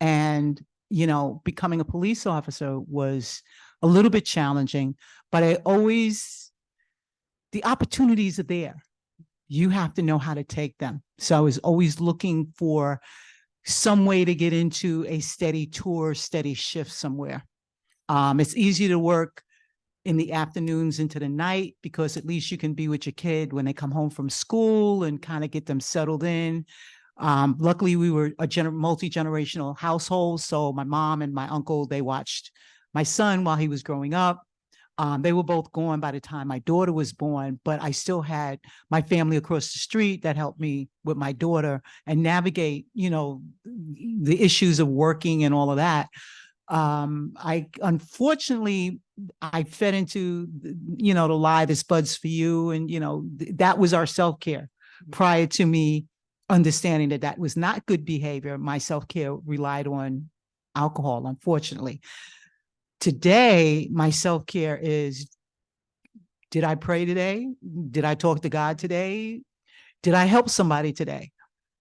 Speaker 6: And, becoming a police officer was a little bit challenging, but the opportunities are there. You have to know how to take them. So I was always looking for some way to get into a steady tour, steady shift somewhere. It's easy to work in the afternoons into the night because at least you can be with your kid when they come home from school and kind of get them settled in. Luckily, we were a multi-generational household. So my mom and my uncle, they watched my son while he was growing up. They were both gone by the time my daughter was born, but I still had my family across the street that helped me with my daughter and navigate, the issues of working and all of that. Unfortunately, I fed into, the lie, this buds for you. And, that was our self-care prior to me understanding that was not good behavior. My self-care relied on alcohol, unfortunately. Today, my self-care is, did I pray today? Did I talk to God today? Did I help somebody today?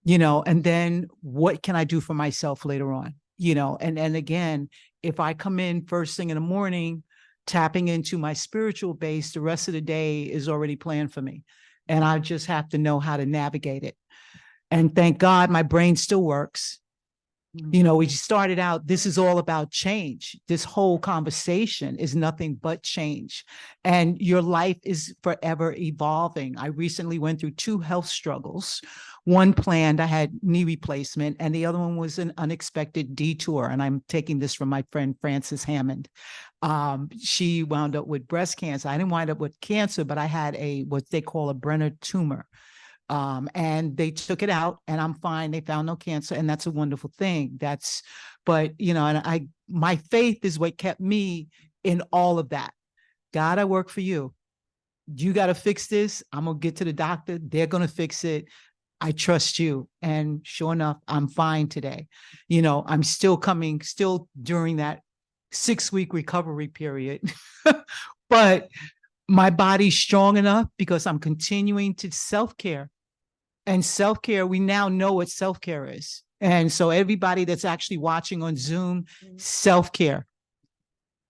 Speaker 6: And then what can I do for myself later on? And again, if I come in first thing in the morning, tapping into my spiritual base, the rest of the day is already planned for me. And I just have to know how to navigate it. And thank God my brain still works. We started out, this is all about change. This whole conversation is nothing but change. And your life is forever evolving. I recently went through 2 health struggles. One planned, I had knee replacement, and the other one was an unexpected detour. And I'm taking this from my friend, Frances Hammond. She wound up with breast cancer. I didn't wind up with cancer, but I had what they call a Brenner tumor. And they took it out and I'm fine. They found no cancer, and that's a wonderful thing. But and my faith is what kept me in all of that. God, I work for you. You got to fix this. I'm going to get to the doctor. They're going to fix it. I trust you. And sure enough, I'm fine today. I'm still during that 6-week recovery period, but my body's strong enough because I'm continuing to self-care. And self-care, we now know what self-care is. And so everybody that's actually watching on Zoom, self-care.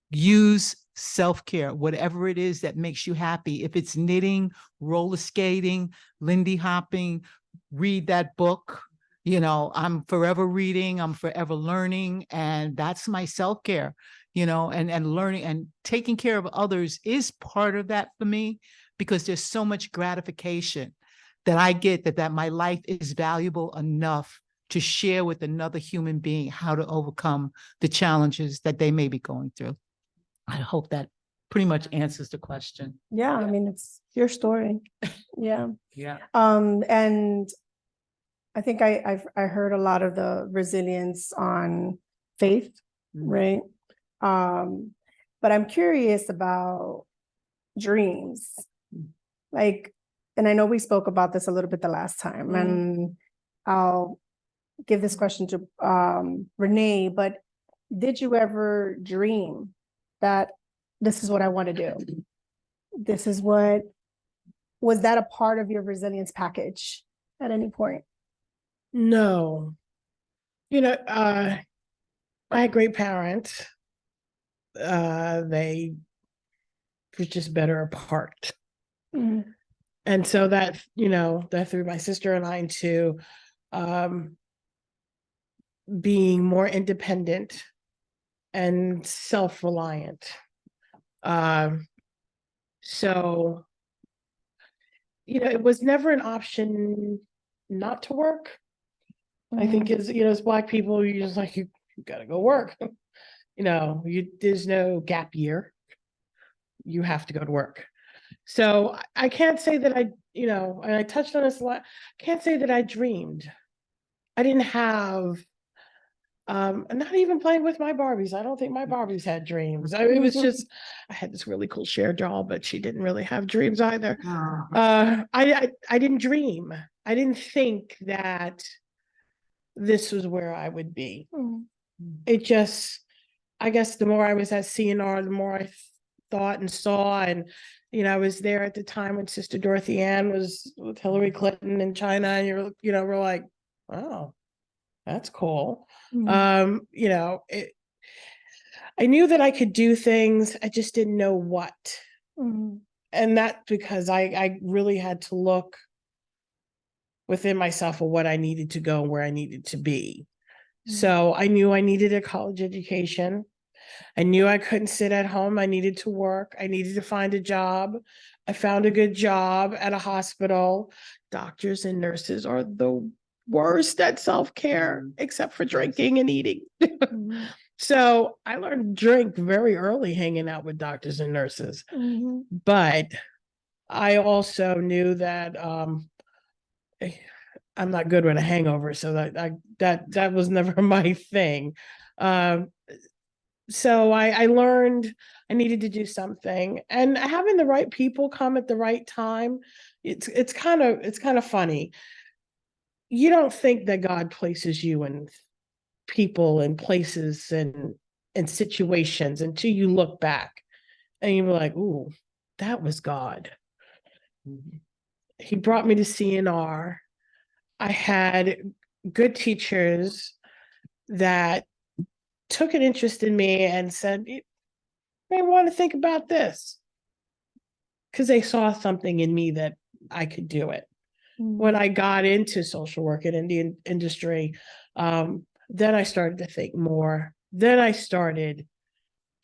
Speaker 6: Use self-care, whatever it is that makes you happy. If it's knitting, roller skating, Lindy hopping, read that book. I'm forever reading, I'm forever learning, and that's my self-care, and learning and taking care of others is part of that for me, because there's so much gratification that I get that my life is valuable enough to share with another human being how to overcome the challenges that they may be going through. I hope that pretty much answers the question.
Speaker 1: Yeah, I mean, it's your story. Yeah.
Speaker 6: Yeah.
Speaker 1: And I think I heard a lot of the resilience on faith, right? But I'm curious about dreams. And I know we spoke about this a little bit the last time, and I'll give this question to Renee, but did you ever dream that this is what I want to do? Was that a part of your resilience package? at any point?
Speaker 5: No. I had great parents. They were just better apart.
Speaker 1: Mm,
Speaker 5: And so that threw my sister and I into being more independent and self-reliant. So, it was never an option not to work. I think as Black people, you just like, you gotta go work. There's no gap year. You have to go to work. So I can't say that and I touched on this a lot. I can't say that I dreamed. I didn't have, not even playing with my Barbies. I don't think my Barbies had dreams. It was just, I had this really cool share doll, but she didn't really have dreams either. I didn't dream. I didn't think that this was where I would be. It just, I guess the more I was at CNR, the more I thought and saw, and I was there at the time when Sister Dorothy Ann was with Hillary Clinton in China, and we're like, oh, that's cool. I knew that I could do things, I just didn't know what. And that's because I really had to look within myself of what I needed to go and where I needed to be. So I knew I needed a college education. I knew I couldn't sit at home. I needed to work. I needed to find a job. I found a good job at a hospital. Doctors and nurses are the worst at self-care, except for drinking and eating. So I learned to drink very early hanging out with doctors and nurses. But I also knew that I'm not good with a hangover, so that was never my thing. So I learned I needed to do something, and having the right people come at the right time. It's kind of funny. You don't think that God places you in people and places and situations until you look back and you're like, ooh, that was God. He brought me to CNR. I had good teachers that took an interest in me and said, you may want to think about this, because they saw something in me that I could do it. When I got into social work and in the industry, then I started to think more. Then I started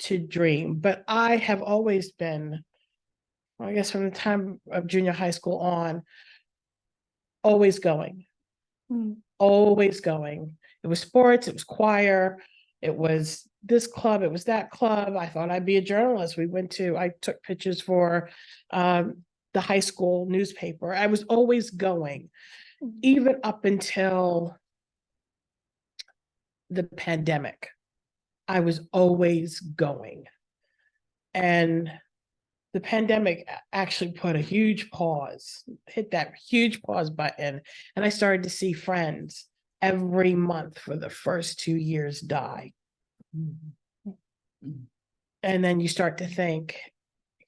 Speaker 5: to dream. But I have always been, I guess from the time of junior high school on, always going. Always going. It was sports, it was choir, it was this club, it was that club. I thought I'd be a journalist. I took pictures for the high school newspaper. I was always going, even up until the pandemic. I was always going. And the pandemic actually put a huge pause, hit that huge pause button. And I started to see friends every month for the first 2 years die. And then you start to think,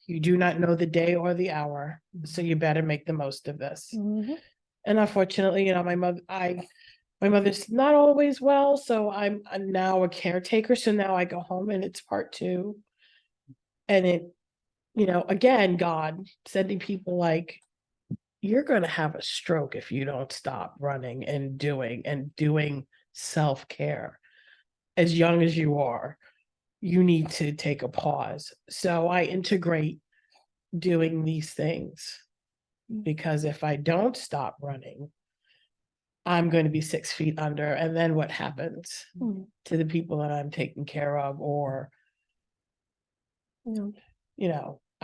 Speaker 5: you do not know the day or the hour, so you better make the most of this. And unfortunately, my mother's not always well, so I'm now a caretaker. So now I go home and it's part 2. And it, again, God sending people like, you're going to have a stroke if you don't stop running and doing self-care. As young as you are, you need to take a pause. So I integrate doing these things, because if I don't stop running, I'm going to be 6 feet under. And then what happens to the people that I'm taking care of? Or, I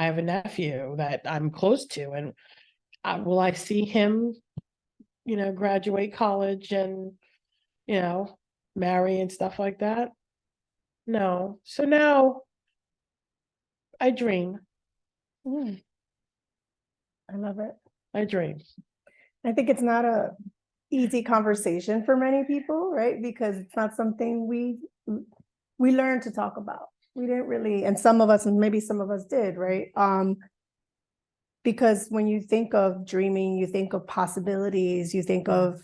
Speaker 5: have a nephew that I'm close to, and will I see him, graduate college and, marry and stuff like that? No. So now I dream.
Speaker 1: I love it.
Speaker 5: I dream.
Speaker 1: I think it's not a easy conversation for many people, right? Because it's not something we learned to talk about. We didn't really, and some of us, and maybe some of us did, right? because when you think of dreaming, you think of possibilities, you think of,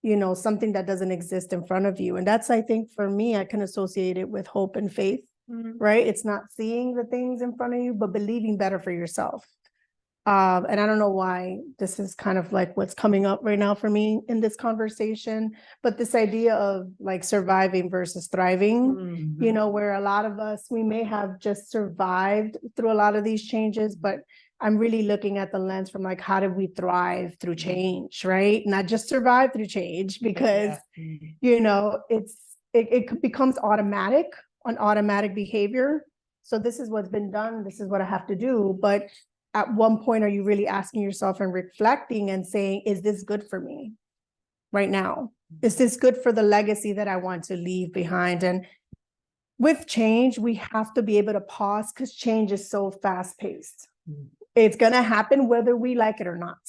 Speaker 1: you know, something that doesn't exist in front of you. And that's, I think for me, I can associate it with hope and faith, right? It's not seeing the things in front of you, but believing better for yourself. And I don't know why this is kind of like what's coming up right now for me in this conversation, but this idea of like surviving versus thriving, you know, where a lot of us, we may have just survived through a lot of these changes, but I'm really looking at the lens from like, how did we thrive through change, right? Not just survive through change, because, you know, it becomes automatic, an automatic behavior. So this is what's been done. This is what I have to do. But at one point, are you really asking yourself and reflecting and saying, is this good for me right now? Is this good for the legacy that I want to leave behind? And with change, we have to be able to pause because change is so fast paced. It's going to happen whether we like it or not.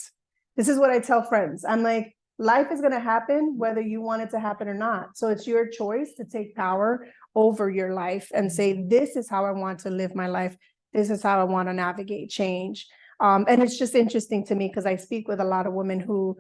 Speaker 1: This is what I tell friends. I'm like, life is going to happen whether you want it to happen or not. So it's your choice to take power over your life and say, this is how I want to live my life. This is how I want to navigate change. And it's just interesting to me because I speak with a lot of women who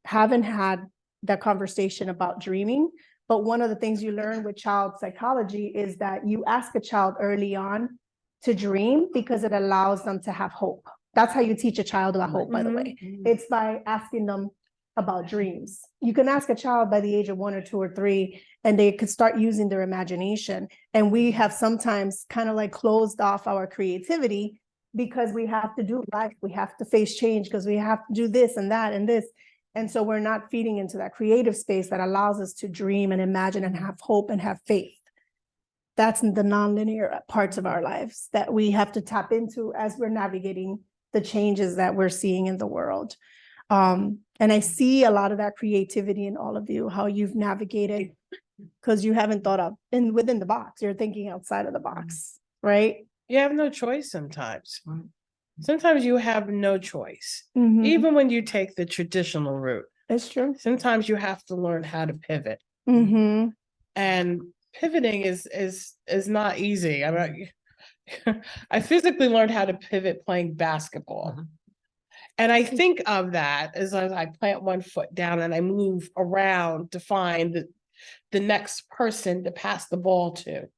Speaker 1: haven't had that conversation about dreaming. But one of the things you learn with child psychology is that you ask a child early on to dream because it allows them to have hope. That's how you teach a child about hope, by the way. It's by asking them about dreams. You can ask a child by the age of 1 or 2 or 3, and they could start using their imagination. And we have sometimes kind of like closed off our creativity because we have to do life. We have to face change because we have to do this and that and this. And so we're not feeding into that creative space that allows us to dream and imagine and have hope and have faith. That's the nonlinear parts of our lives that we have to tap into as we're navigating the changes that we're seeing in the world. And I see a lot of that creativity in all of you, how you've navigated, because you haven't thought of within the box. You're thinking outside of the box, right?
Speaker 5: You have no choice sometimes. Sometimes you have no choice.
Speaker 1: Mhm.
Speaker 5: Even when you take the traditional route,
Speaker 1: It's true.
Speaker 5: sometimes you have to learn how to pivot.
Speaker 1: Mm-hmm.
Speaker 5: And pivoting is not easy. I mean, I physically learned how to pivot playing basketball. And I think of that as I plant one foot down and I move around to find the next person to pass the ball to.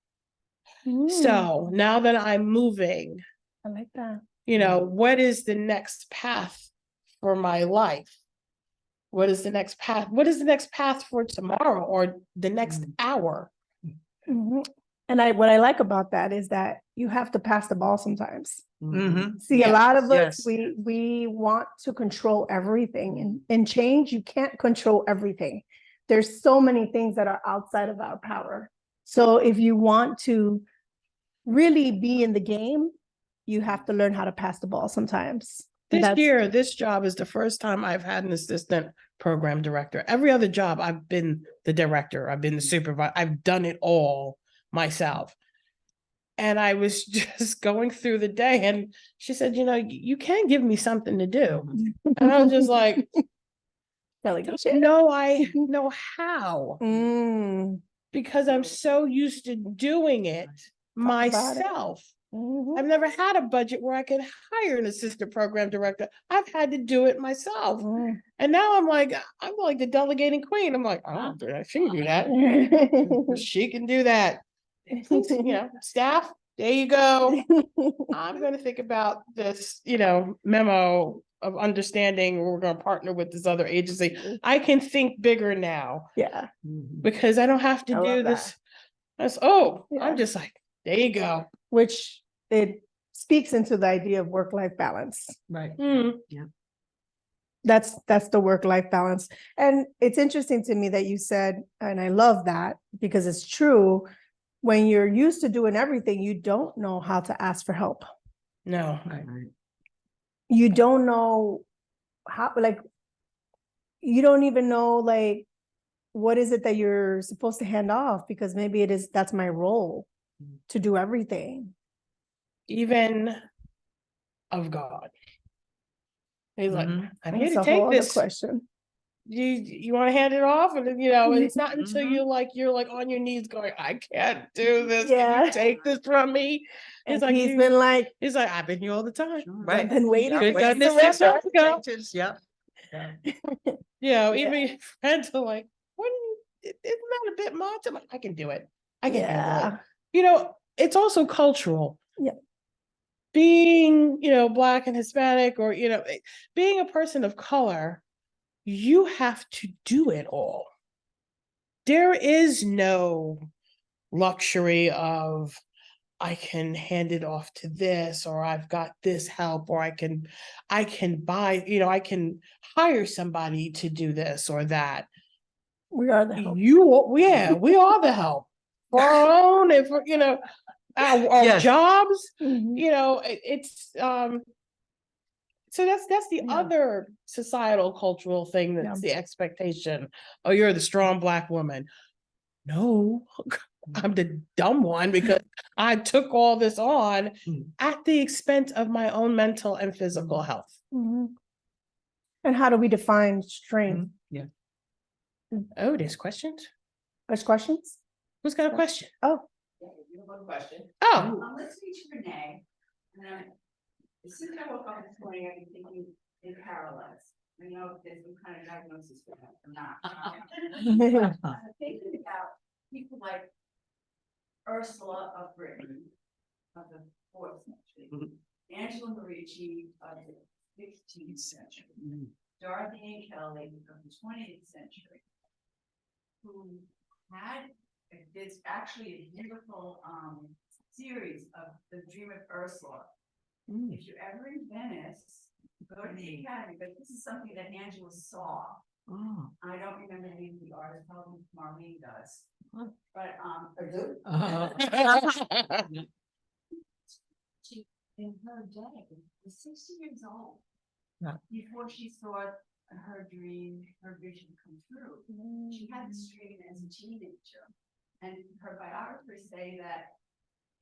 Speaker 5: So now that I'm moving,
Speaker 1: I like that.
Speaker 5: you know, what is the next path for my life? What is the next path? What is the next path for tomorrow or the next hour?
Speaker 1: Mhm. And what I like about that is that you have to pass the ball sometimes. See, a
Speaker 5: Yeah.
Speaker 1: lot of us,
Speaker 6: Yes.
Speaker 1: we want to control everything. And in change, you can't control everything. There's so many things that are outside of our power. So if you want to really be in the game, you have to learn how to pass the ball sometimes. And
Speaker 5: This year, this job is the first time I've had an assistant program director. Every other job, I've been the director, I've been the supervisor, I've done it all myself. And I was just going through the day and she said, you know, you can give me something to do. And I was just like, no, I know how, because I'm so used to doing it myself. I've never had a budget where I could hire an assistant program director. I've had to do it myself. And now I'm like the delegating queen. I'm like, I don't do that. She can do that. She can do that. Please, you know, staff, there you go. I'm going to think about this, you know, memo of understanding we're going to partner with this other agency. I can think bigger now.
Speaker 1: Yeah.
Speaker 5: Because I don't have to do this. I'm
Speaker 1: Yeah.
Speaker 5: just like, there you go.
Speaker 1: Which it speaks into the idea of work-life balance.
Speaker 7: Right.
Speaker 1: That's the work-life balance. And it's interesting to me that you said, and I love that because it's true, when you're used to doing everything, you don't know how to ask for help.
Speaker 5: No.
Speaker 1: You don't know how, like, you don't even know, like, what is it that you're supposed to hand off? Because maybe that's my role to do everything.
Speaker 5: Even of God. He's like, I'm here
Speaker 1: That's
Speaker 5: to
Speaker 1: a
Speaker 5: take
Speaker 1: whole other
Speaker 5: this.
Speaker 1: question.
Speaker 5: You want to hand it off? And you know, it's not until you're like on your knees going, I can't do this. Can
Speaker 1: Yeah.
Speaker 5: you take this from me? He's
Speaker 1: And
Speaker 5: like,
Speaker 1: he's been like,
Speaker 5: he's like, I've been here all the time.
Speaker 6: Right.
Speaker 1: been waiting.
Speaker 5: Could've
Speaker 1: for
Speaker 5: done
Speaker 1: you
Speaker 5: this
Speaker 1: to
Speaker 5: 6 months ago.
Speaker 6: Yep.
Speaker 5: You know,
Speaker 1: Yeah.
Speaker 5: even your friends are like, isn't that a bit much? I'm like, I can do it. I can handle it.
Speaker 1: Yeah.
Speaker 5: You know, it's also cultural.
Speaker 1: Yeah.
Speaker 5: Being, you know, Black and Hispanic, or, you know, being a person of color, you have to do it all. There is no luxury of, I can hand it off to this, or I've got this help, or I can buy, you know, I can hire somebody to do this or that.
Speaker 1: We are the help.
Speaker 5: Yeah, we are the help for our own, and for, you know, our
Speaker 6: Yes.
Speaker 5: jobs,
Speaker 1: Mhm.
Speaker 5: you know, it's so that's the
Speaker 1: Yeah.
Speaker 5: other societal cultural thing,
Speaker 1: Yeah.
Speaker 5: that's the expectation. Oh, you're the strong Black woman. No, I'm the dumb one because I took all this on
Speaker 6: Mm.
Speaker 5: at the expense of my own mental and physical health.
Speaker 1: Mhm. And how do we define strength?
Speaker 6: Yeah.
Speaker 5: Oh, there's questions?
Speaker 1: There's questions?
Speaker 5: Who's got a question?
Speaker 1: Oh,
Speaker 4: One question.
Speaker 5: Oh,
Speaker 4: I'm listening to Renee, and as soon as I woke up this morning, I've been thinking in parallels. I know there's some kind of diagnosis for that, or not. I'm thinking about people like Ursula of Britain of the 4th century, Angela Merici of the 16th century, Dorothy and Kelly of the 20th century, who had, there's actually a beautiful series of The Dream of Ursula. If you're ever in Venice, go to the Academy, but this is something that Angela saw.
Speaker 6: Oh.
Speaker 4: I don't remember the name of the artist, probably Marlene does. But she, in her day, was 60 years old.
Speaker 6: Yeah.
Speaker 4: Before she saw her dream, her vision come true. She had this dream as a teenager. And her biographers say that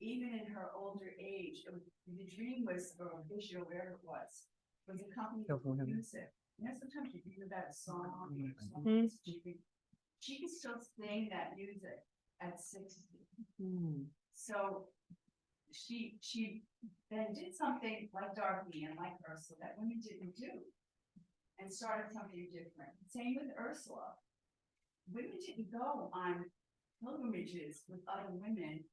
Speaker 4: even in her older age, the dream was, or vision, or whatever it was accompanied with music. You know, sometimes you dream about a song or something. She can still sing that music at 60. So she then did something like Dorothy and like Ursula that women didn't do, and started something different. Same with Ursula. Women didn't go on pilgrimages with other women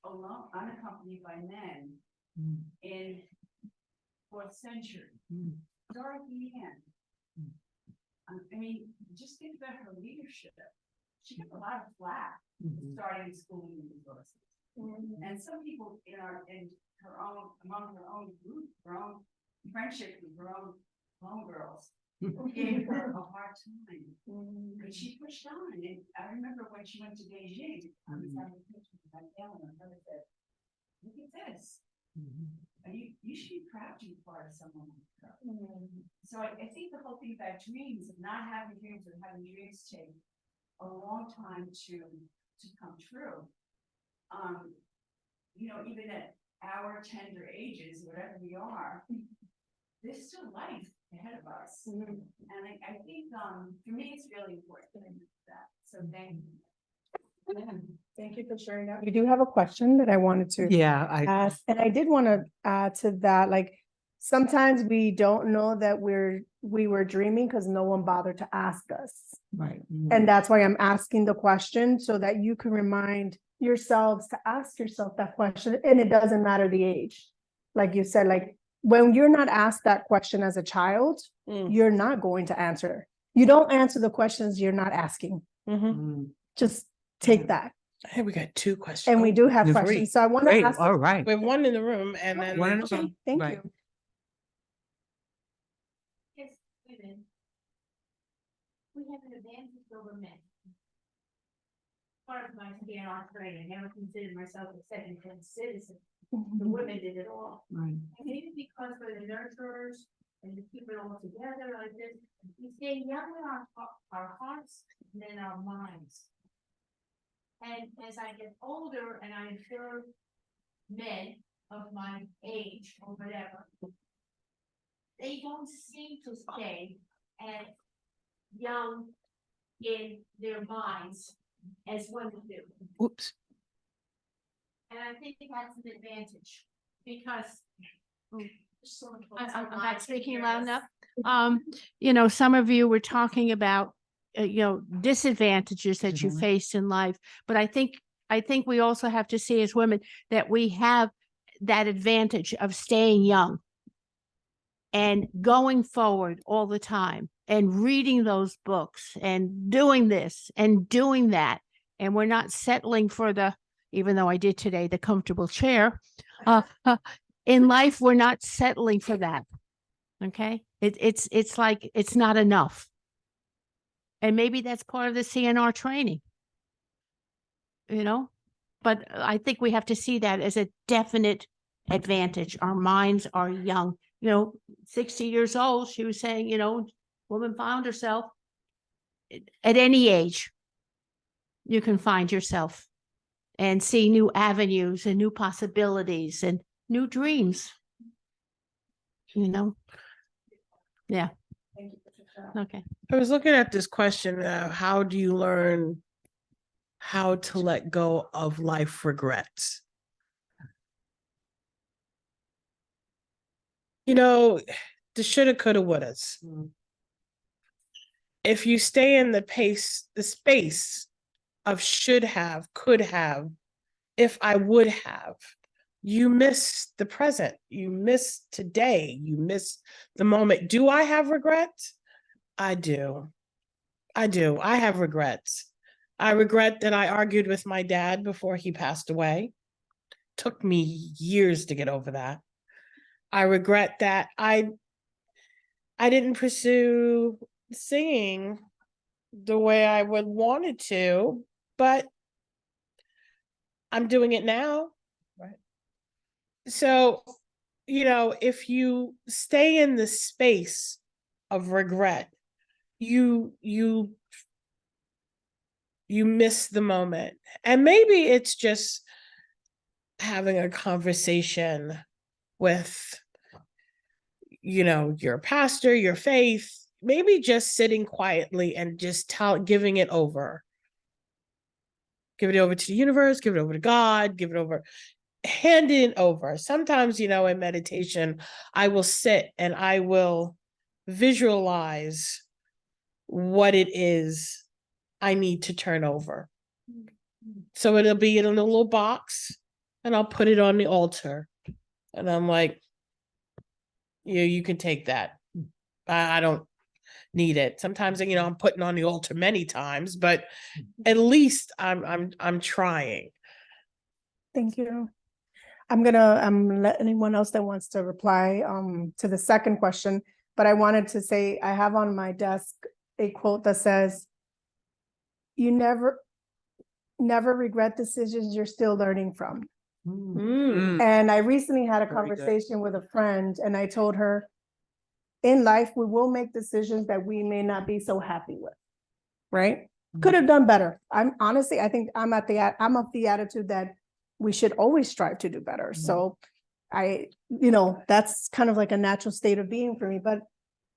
Speaker 4: alone, unaccompanied by men in 4th century. Dorothy Ann. I mean, just think about her leadership. She got a lot of flack starting schooling resources. And some people among her own group, her own friendship with her own homegirls, gave her a hard time. But she pushed on. And I remember when she went to Beijing, I was having a picture with my family, and I said, look at this. And you should be proud to be part of someone like her. So I think the whole thing about dreams, of not having dreams, or having dreams take a long time to come true. You know, even at our tender ages, whatever we are, there's still life ahead of us. And I think for me, it's really important to do that. So thank you.
Speaker 1: thank you for sharing that. We do have a question that I wanted to
Speaker 6: Yeah,
Speaker 1: ask, and I did want to add to that. Like, sometimes we don't know that we were dreaming because no one bothered to ask us.
Speaker 6: right.
Speaker 1: And that's why I'm asking the question, so that you can remind yourselves to ask yourself that question. And it doesn't matter the age. Like you said, like when you're not asked that question as a child, you're not going to answer. You don't answer the questions you're not asking. Just take that.
Speaker 5: Hey, we got 2 questions.
Speaker 1: And we do have
Speaker 6: Three.
Speaker 1: questions. So I want to
Speaker 6: Great,
Speaker 1: ask.
Speaker 6: all right.
Speaker 5: We have 1 in the room, and then
Speaker 6: One in the
Speaker 1: Okay,
Speaker 6: room.
Speaker 1: thank
Speaker 6: Right.
Speaker 1: you.
Speaker 8: Yes, women. We have an advantage over men. Part of my being in Australia, I never considered myself a second-class citizen. The women did it all.
Speaker 6: Right.
Speaker 8: And maybe because we're the nurturers and to keep it all together like this, we stay young in our hearts and in our minds. And as I get older, and I'm sure men of my age or whatever, they don't seem to stay as young in their minds as women do.
Speaker 6: Oops.
Speaker 8: And I think that's an advantage because.
Speaker 9: I'm not speaking loud enough. You know, some of you were talking about, you know, disadvantages that you
Speaker 6: Mhm.
Speaker 9: faced in life, but I think we also have to see as women that we have that advantage of staying young and going forward all the time and reading those books and doing this and doing that. And we're not settling for even though I did today, the comfortable chair. In life, we're not settling for that. Okay. It's like, it's not enough. And maybe that's part of the CNR training, you know, but I think we have to see that as a definite advantage. Our minds are young, you know, 60 years old. She was saying, you know, woman found herself at any age. You can find yourself and see new avenues and new possibilities and new dreams, you know? Yeah. Okay.
Speaker 5: I was looking at this question, how do you learn how to let go of life regrets? You know, the shoulda, coulda, wouldas. If you stay in the space of should have, could have, if I would have, you miss the present, you miss today, you miss the moment. Do I have regrets? I do. I have regrets. I regret that I argued with my dad before he passed away. Took me years to get over that. I regret that I didn't pursue singing the way I would wanted to, but I'm doing it now. Right. So, you know, if you stay in the space of regret, you miss the moment. And maybe it's just having a conversation with, you know, your pastor, your faith, maybe just sitting quietly and just giving it over. Give it over to the universe, give it over to God, give it over, hand it over. Sometimes, you know, in meditation, I will sit and I will visualize what it is I need to turn over. So it'll be in a little box and I'll put it on the altar. And I'm like, you can take that. I don't need it. Sometimes, you know, I'm putting on the altar many times, but at least I'm trying.
Speaker 1: Thank you. I'm let anyone else that wants to reply to the second question, but I wanted to say I have on my desk a quote that says, you never regret decisions you're still learning from. And I recently had a
Speaker 6: Very good.
Speaker 1: conversation with a friend and I told her, in life, we will make decisions that we may not be so happy with, right? Could have done better. I think I'm of the attitude that we should always strive to do better. So you know, that's kind of like a natural state of being for me. But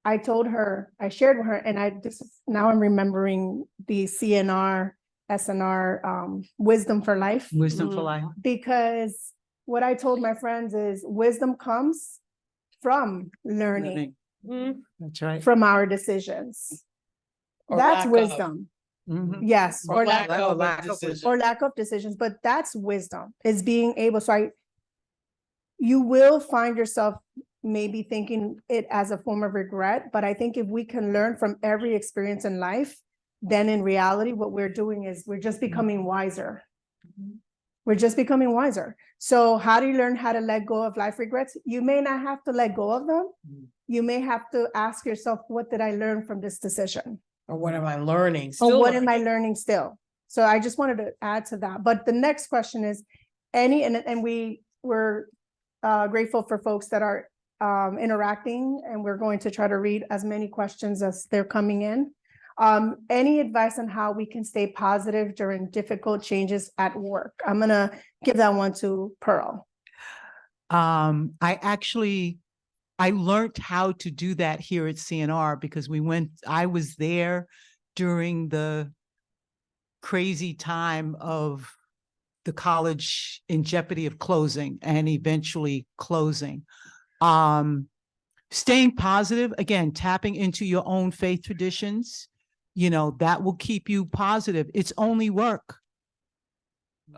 Speaker 1: I shared with her, and now I'm remembering the CNR, SNR, Wisdom for Life.
Speaker 6: Wisdom for life.
Speaker 1: Because what I told my friends is wisdom comes from learning.
Speaker 6: That's right.
Speaker 1: From our decisions.
Speaker 5: Or
Speaker 1: That's
Speaker 5: lack of.
Speaker 1: wisdom.
Speaker 6: Mhm.
Speaker 1: Yes.
Speaker 5: Or lack of
Speaker 6: decision.
Speaker 1: or lack of decisions, but that's wisdom, is being able. So you will find yourself maybe thinking it as a form of regret, but I think if we can learn from every experience in life, then in reality, what we're doing is we're just becoming wiser. We're just becoming wiser. So how do you learn how to let go of life regrets? You may not have to let go of them. You may have to ask yourself, what did I learn from this decision?
Speaker 5: Or what am I learning?
Speaker 1: Or what am I learning still? So I just wanted to add to that. But the next question is, and we were grateful for folks that are interacting, and we're going to try to read as many questions as they're coming in. Any advice on how we can stay positive during difficult changes at work? I'm gonna give that one to Pearl.
Speaker 6: I learned how to do that here at CNR because I was there during the crazy time of the college in jeopardy of closing and eventually closing. Staying positive, again, tapping into your own faith traditions, that will keep you positive. It's only work.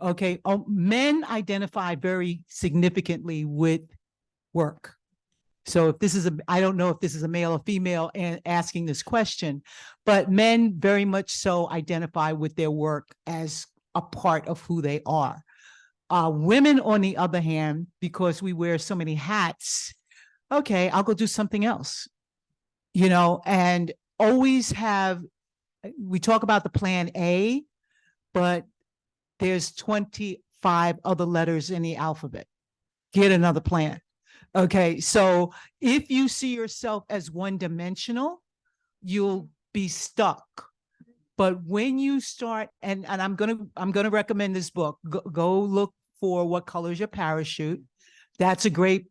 Speaker 6: Okay. Men identify very significantly with work. So if this is I don't know if this is a male or female and asking this question, but men very much so identify with their work as a part of who they are. Women, on the other hand, because we wear so many hats, okay, I'll go do something else, and always we talk about the plan A, but there's 25 other letters in the alphabet. Get another plan. Okay, so if you see yourself as one-dimensional, you'll be stuck. But when you start, and I'm gonna recommend this book. Go look for What Color Is Your Parachute. That's a great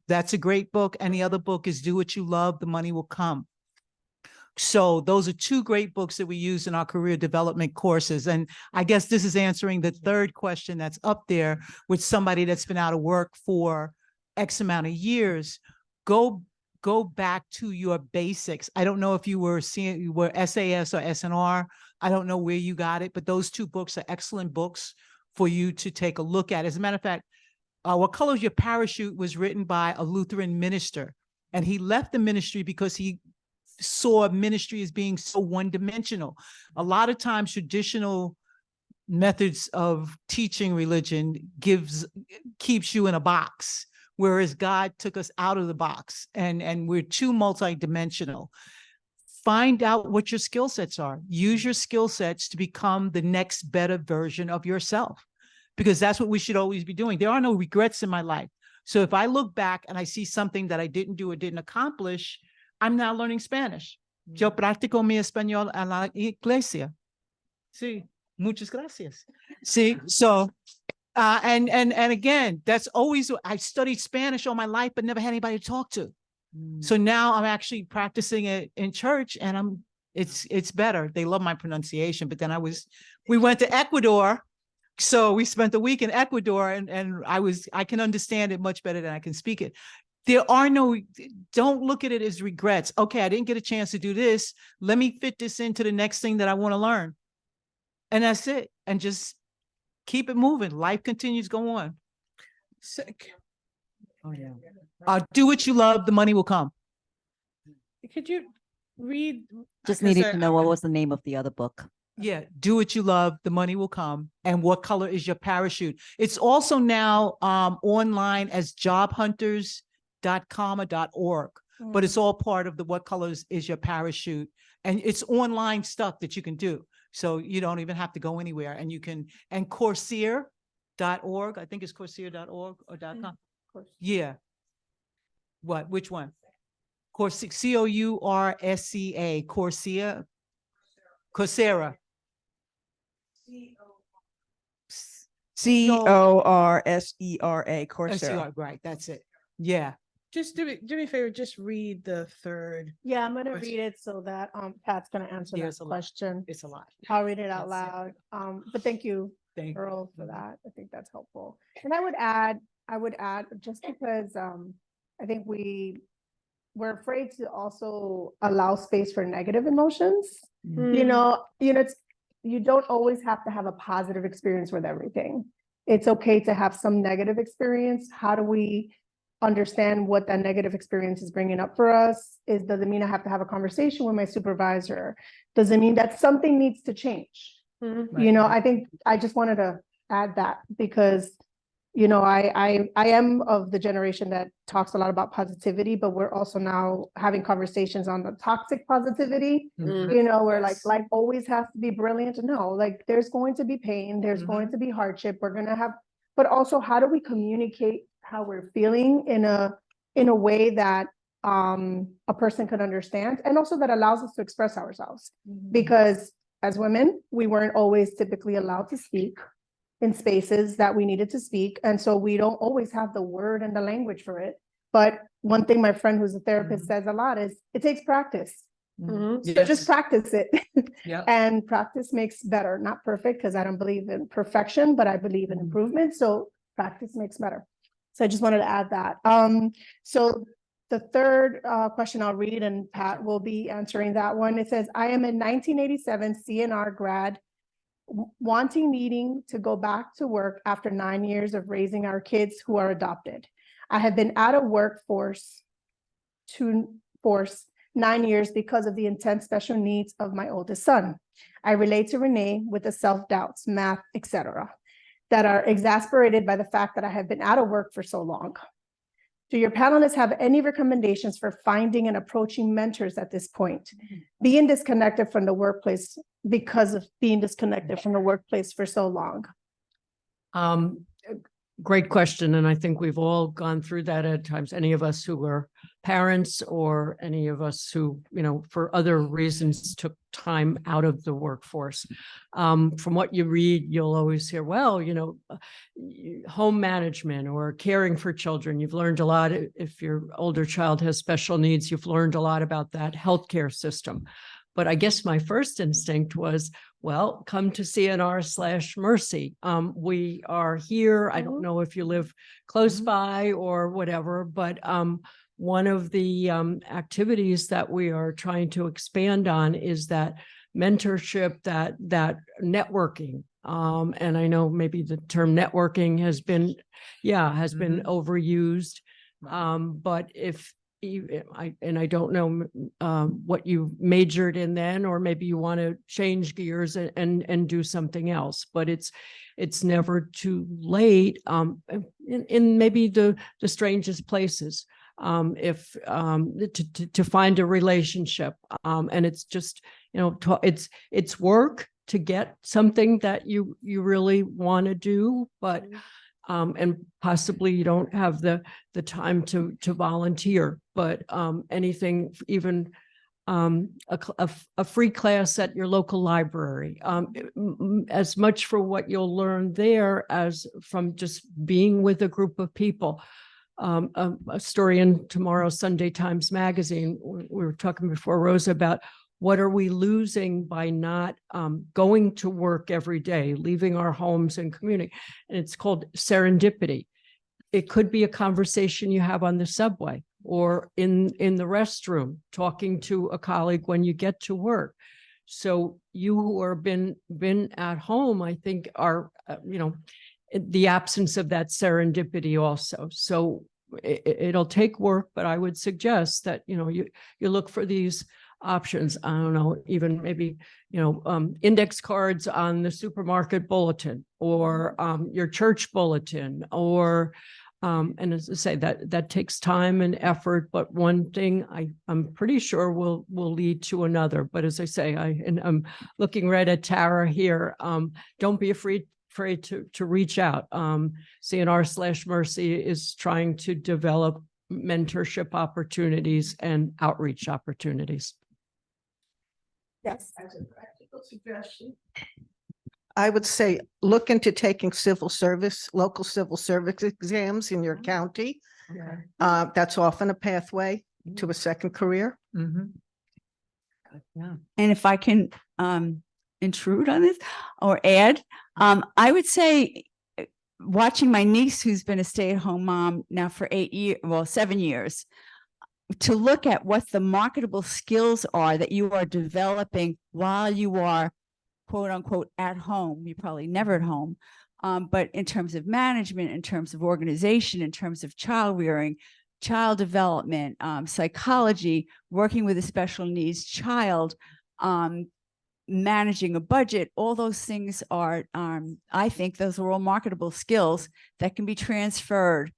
Speaker 6: book. And the other book is Do What You Love, The Money Will Come. So those are two great books that we use in our career development courses. And I guess this is answering the third question that's up there with somebody that's been out of work for X amount of years. Go back to your basics. I don't know if you were SAS or SNR. I don't know where you got it, but those two books are excellent books for you to take a look at. As a matter of fact, What Color Is Your Parachute was written by a Lutheran minister, and he left the ministry because he saw ministry as being so one-dimensional. A lot of times traditional methods of teaching religion keeps you in a box, whereas God took us out of the box, and we're too multi-dimensional. Find out what your skill sets are. Use your skill sets to become the next better version of yourself, because that's what we should always be doing. There are no regrets in my life. So if I look back and I see something that I didn't do or didn't accomplish, I'm now learning Spanish. Yo practico mi español en la iglesia. Sí, muchas gracias. See, so, and again, that's always, I studied Spanish all my life, but never had anybody to talk to. So now I'm actually practicing it in church, and it's better. They love my pronunciation, but then we went to Ecuador. So we spent a week in Ecuador, and I can understand it much better than I can speak it. Don't look at it as regrets. Okay, I didn't get a chance to do this. Let me fit this into the next thing that I want to learn. And that's it. And just keep it moving. Life continues, go on.
Speaker 5: Sick.
Speaker 6: Oh, yeah. Do what you love, the money will come.
Speaker 5: Could you read?
Speaker 10: Just
Speaker 5: 'cause
Speaker 10: needed to know what was the name of the other book.
Speaker 6: Yeah, Do What You Love, the Money Will Come, and What Color Is Your Parachute. It's also now online as jobhunters.com or .org, but it's all part of the What Colors Is Your Parachute, and it's online stuff that you can do. So you don't even have to go anywhere, and you can, and Coursera.org, I think it's Coursera.org or .com. Yeah. What? Which one? Courseera, Coursera. Coursera.
Speaker 3: Coursera, Coursera.
Speaker 6: Right, that's it. Yeah.
Speaker 5: Just do me a favor, just read the third.
Speaker 1: Yeah, I'm gonna
Speaker 5: Question.
Speaker 1: read it so that Pat's gonna answer
Speaker 6: Yeah,
Speaker 1: that
Speaker 6: it's a lot.
Speaker 1: question.
Speaker 6: It's a lot.
Speaker 1: I'll read it out
Speaker 6: That's it.
Speaker 1: loud. But thank you,
Speaker 6: Thank you.
Speaker 1: Earl, for that. I think that's helpful. And I would add just because I think we're afraid to also allow space for negative emotions. You know, you don't always have to have a positive experience with everything. It's okay to have some negative experience. How do we understand what that negative experience is bringing up for us? Does it mean I have to have a conversation with my supervisor? Does it mean that something needs to change? You know, I think I just wanted to add that because, you know, I am of the generation that talks a lot about positivity, but we're also now having conversations on the toxic positivity, you know, where like life always has to be brilliant. No, like there's going to be pain, there's going to be hardship, we're gonna have, but also how do we communicate how we're feeling in a way that a person could understand, and also that allows us to express ourselves. Because as women, we weren't always typically allowed to speak in spaces that we needed to speak. And so we don't always have the word and the language for it. But one thing my friend who's a therapist says a lot is it takes practice. So
Speaker 6: Yes.
Speaker 1: just practice it.
Speaker 6: Yeah.
Speaker 1: And practice makes better, not perfect, because I don't believe in perfection, but I believe in improvement. So practice makes better. So I just wanted to add that. So the third question I'll read, and Pat will be answering that one. It says, I am a 1987 CNR grad needing to go back to work after 9 years of raising our kids who are adopted. I have been out of workforce 9 years because of the intense special needs of my oldest son. I relate to Renee with the self-doubts, math, etc., that are exasperated by the fact that I have been out of work for so long. Do your panelists have any recommendations for finding and approaching mentors at this point? Being disconnected from the workplace because of being disconnected from the workplace for so long.
Speaker 7: Great question. And I think we've all gone through that at times, any of us who were parents or any of us who, for other reasons took time out of the workforce. From what you read, you'll always hear, well, home management or caring for children. You've learned a lot. If your older child has special needs, you've learned a lot about that healthcare system. But I guess my first instinct was, well, come to CNR/Mercy. We are here. I don't know if you live close by or whatever, but one of the activities that we are trying to expand on is that mentorship, that networking. And I know maybe the term networking has been overused. But if I don't know what you majored in then, or maybe you want to change gears and do something else, but it's never too late in maybe the strangest places if to find a relationship, and it's just it's work to get something that you really want to do, but and possibly you don't have the time to volunteer, but anything, even a free class at your local library, as much for what you'll learn there as from just being with a group of people. A story in tomorrow's Sunday Times Magazine, we were talking before, Rosa, about what are we losing by not going to work every day, leaving our homes and commuting? And it's called serendipity. It could be a conversation you have on the subway or in the restroom, talking to a colleague when you get to work. So you who are been at home, I think, are, the absence of that serendipity also. So it'll take work, but I would suggest that, you look for these options. I don't know, even maybe, index cards on the supermarket bulletin or your church bulletin, or and as I say, that takes time and effort, but one thing I'm pretty sure will lead to another. But as I say, I'm looking right at Tara here. Don't be afraid to reach out. CNR/Mercy is trying to develop mentorship opportunities and outreach opportunities.
Speaker 1: Yes.
Speaker 11: As a practical suggestion, I would say look into taking local civil service exams in your county. That's often a pathway to a second career.
Speaker 6: Yeah.
Speaker 4: And if I can intrude on this or add, I would say watching my niece, who's been a stay-at-home mom now for 7 years, to look at what the marketable skills are that you are developing while you are, quote unquote, at home. You're probably never at home, but in terms of management, in terms of organization, in terms of child rearing, child development, psychology, working with a special needs child, managing a budget, all those things are, I think those are all marketable skills that can be transferred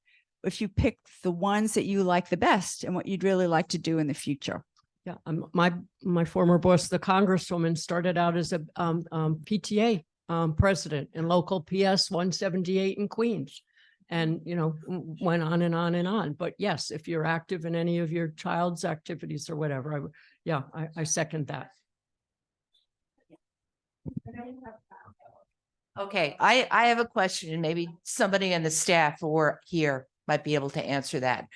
Speaker 4: if you pick the ones that you like the best and what you'd really like to do in the future.
Speaker 7: Yeah, my former boss, the Congresswoman, started out as a PTA president in local PS 178 in Queens, and went on and on and on. But yes, if you're active in any of your child's activities or whatever, I second that.
Speaker 12: Okay, I have a question, and maybe somebody on the staff or here might be able to answer that.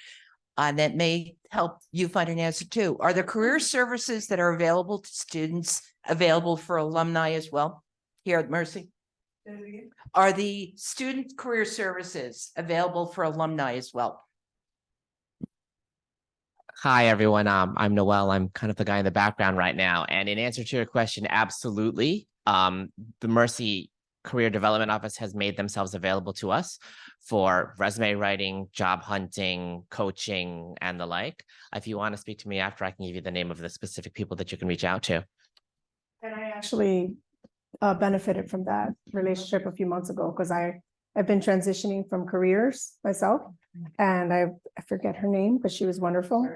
Speaker 12: that may help you find an answer too. Are there career services that are available to students, available for alumni as well here at Mercy? Are the student career services available for alumni as well?
Speaker 13: Hi, everyone. I'm Noel. I'm kind of the guy in the background right now. And in answer to your question, absolutely. The Mercy Career Development Office has made themselves available to us for resume writing, job hunting, coaching, and the like. If you want to speak to me after, I can give you the name of the specific people that you can reach out to.
Speaker 1: And I actually benefited from that relationship a few months ago because I've been transitioning from careers myself, and I forget her name, but she was wonderful.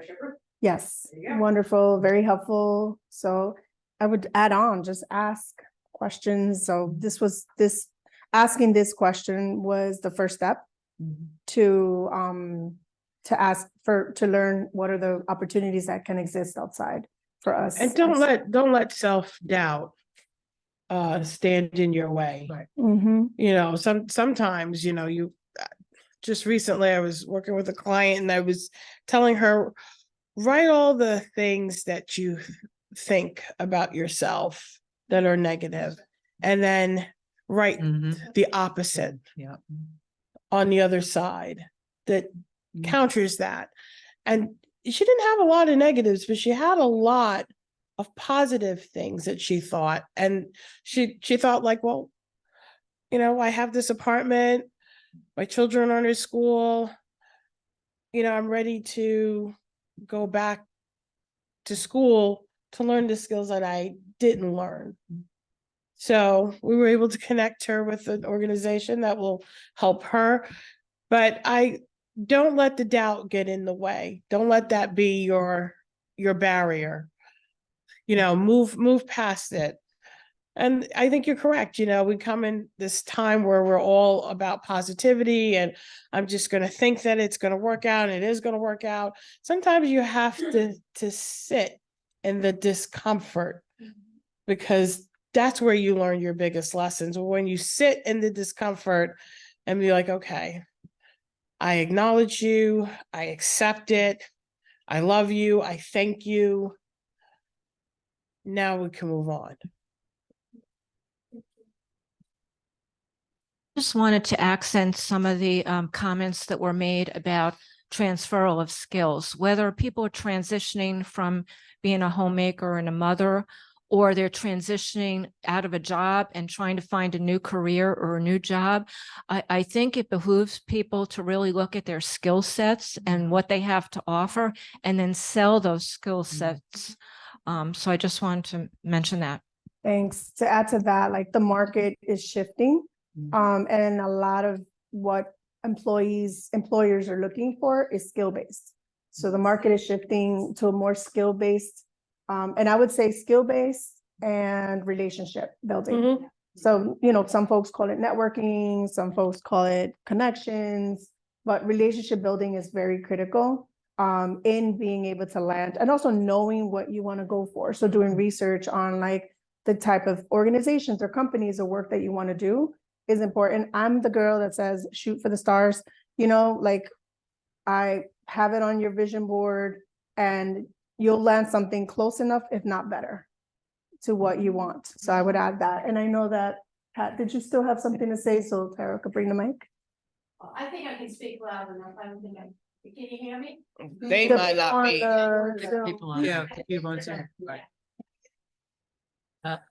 Speaker 1: Yes, wonderful, very helpful. So I would add on, just ask questions. So asking this question was the first step to ask to learn what are the opportunities that can exist outside for us.
Speaker 5: And don't let self-doubt stand in your way.
Speaker 6: Right.
Speaker 1: Mhm.
Speaker 5: You know, sometimes, you know, just recently I was working with a client and I was telling her, write all the things that you think about yourself that are negative, and then write the opposite
Speaker 6: Yeah.
Speaker 5: on the other side that counters that. And she didn't have a lot of negatives, but she had a lot of positive things that she thought. And she thought like, well, you know, I have this apartment, my children are in school, you know, I'm ready to go back to school to learn the skills that I didn't learn. So we were able to connect her with an organization that will help her. But I don't let the doubt get in the way. Don't let that be your barrier. You know, move past it. And I think you're correct. You know, we come in this time where we're all about positivity and I'm just going to think that it's going to work out and it is going to work out. Sometimes you have to sit in the discomfort, because that's where you learn your biggest lessons. When you sit in the discomfort and be like, okay, I acknowledge you, I accept it, I love you, I thank you. Now we can move on.
Speaker 2: Just wanted to accent some of the comments that were made about transferal of skills, whether people are transitioning from being a homemaker and a mother, or they're transitioning out of a job and trying to find a new career or a new job. I think it behooves people to really look at their skill sets and what they have to offer and then sell those skill sets. So I just wanted to mention that.
Speaker 1: Thanks. To add to that, like the market is shifting. And a lot of what employers are looking for is skill-based. So the market is shifting to a more skill-based, and I would say skill-based and relationship building. So, you know, some folks call it networking, some folks call it connections, but relationship building is very critical in being able to land and also knowing what you want to go for. So doing research on like the type of organizations or companies or work that you want to do is important. I'm the girl that says, shoot for the stars, you know, like I have it on your vision board and you'll land something close enough, if not better, to what you want. So I would add that. And I know that, Pat, did you still have something to say? So Tara could bring the mic.
Speaker 8: I think I can speak loud enough. I don't think can you hear me?
Speaker 5: They might not be.
Speaker 6: People on, yeah, people on Zoom. Right.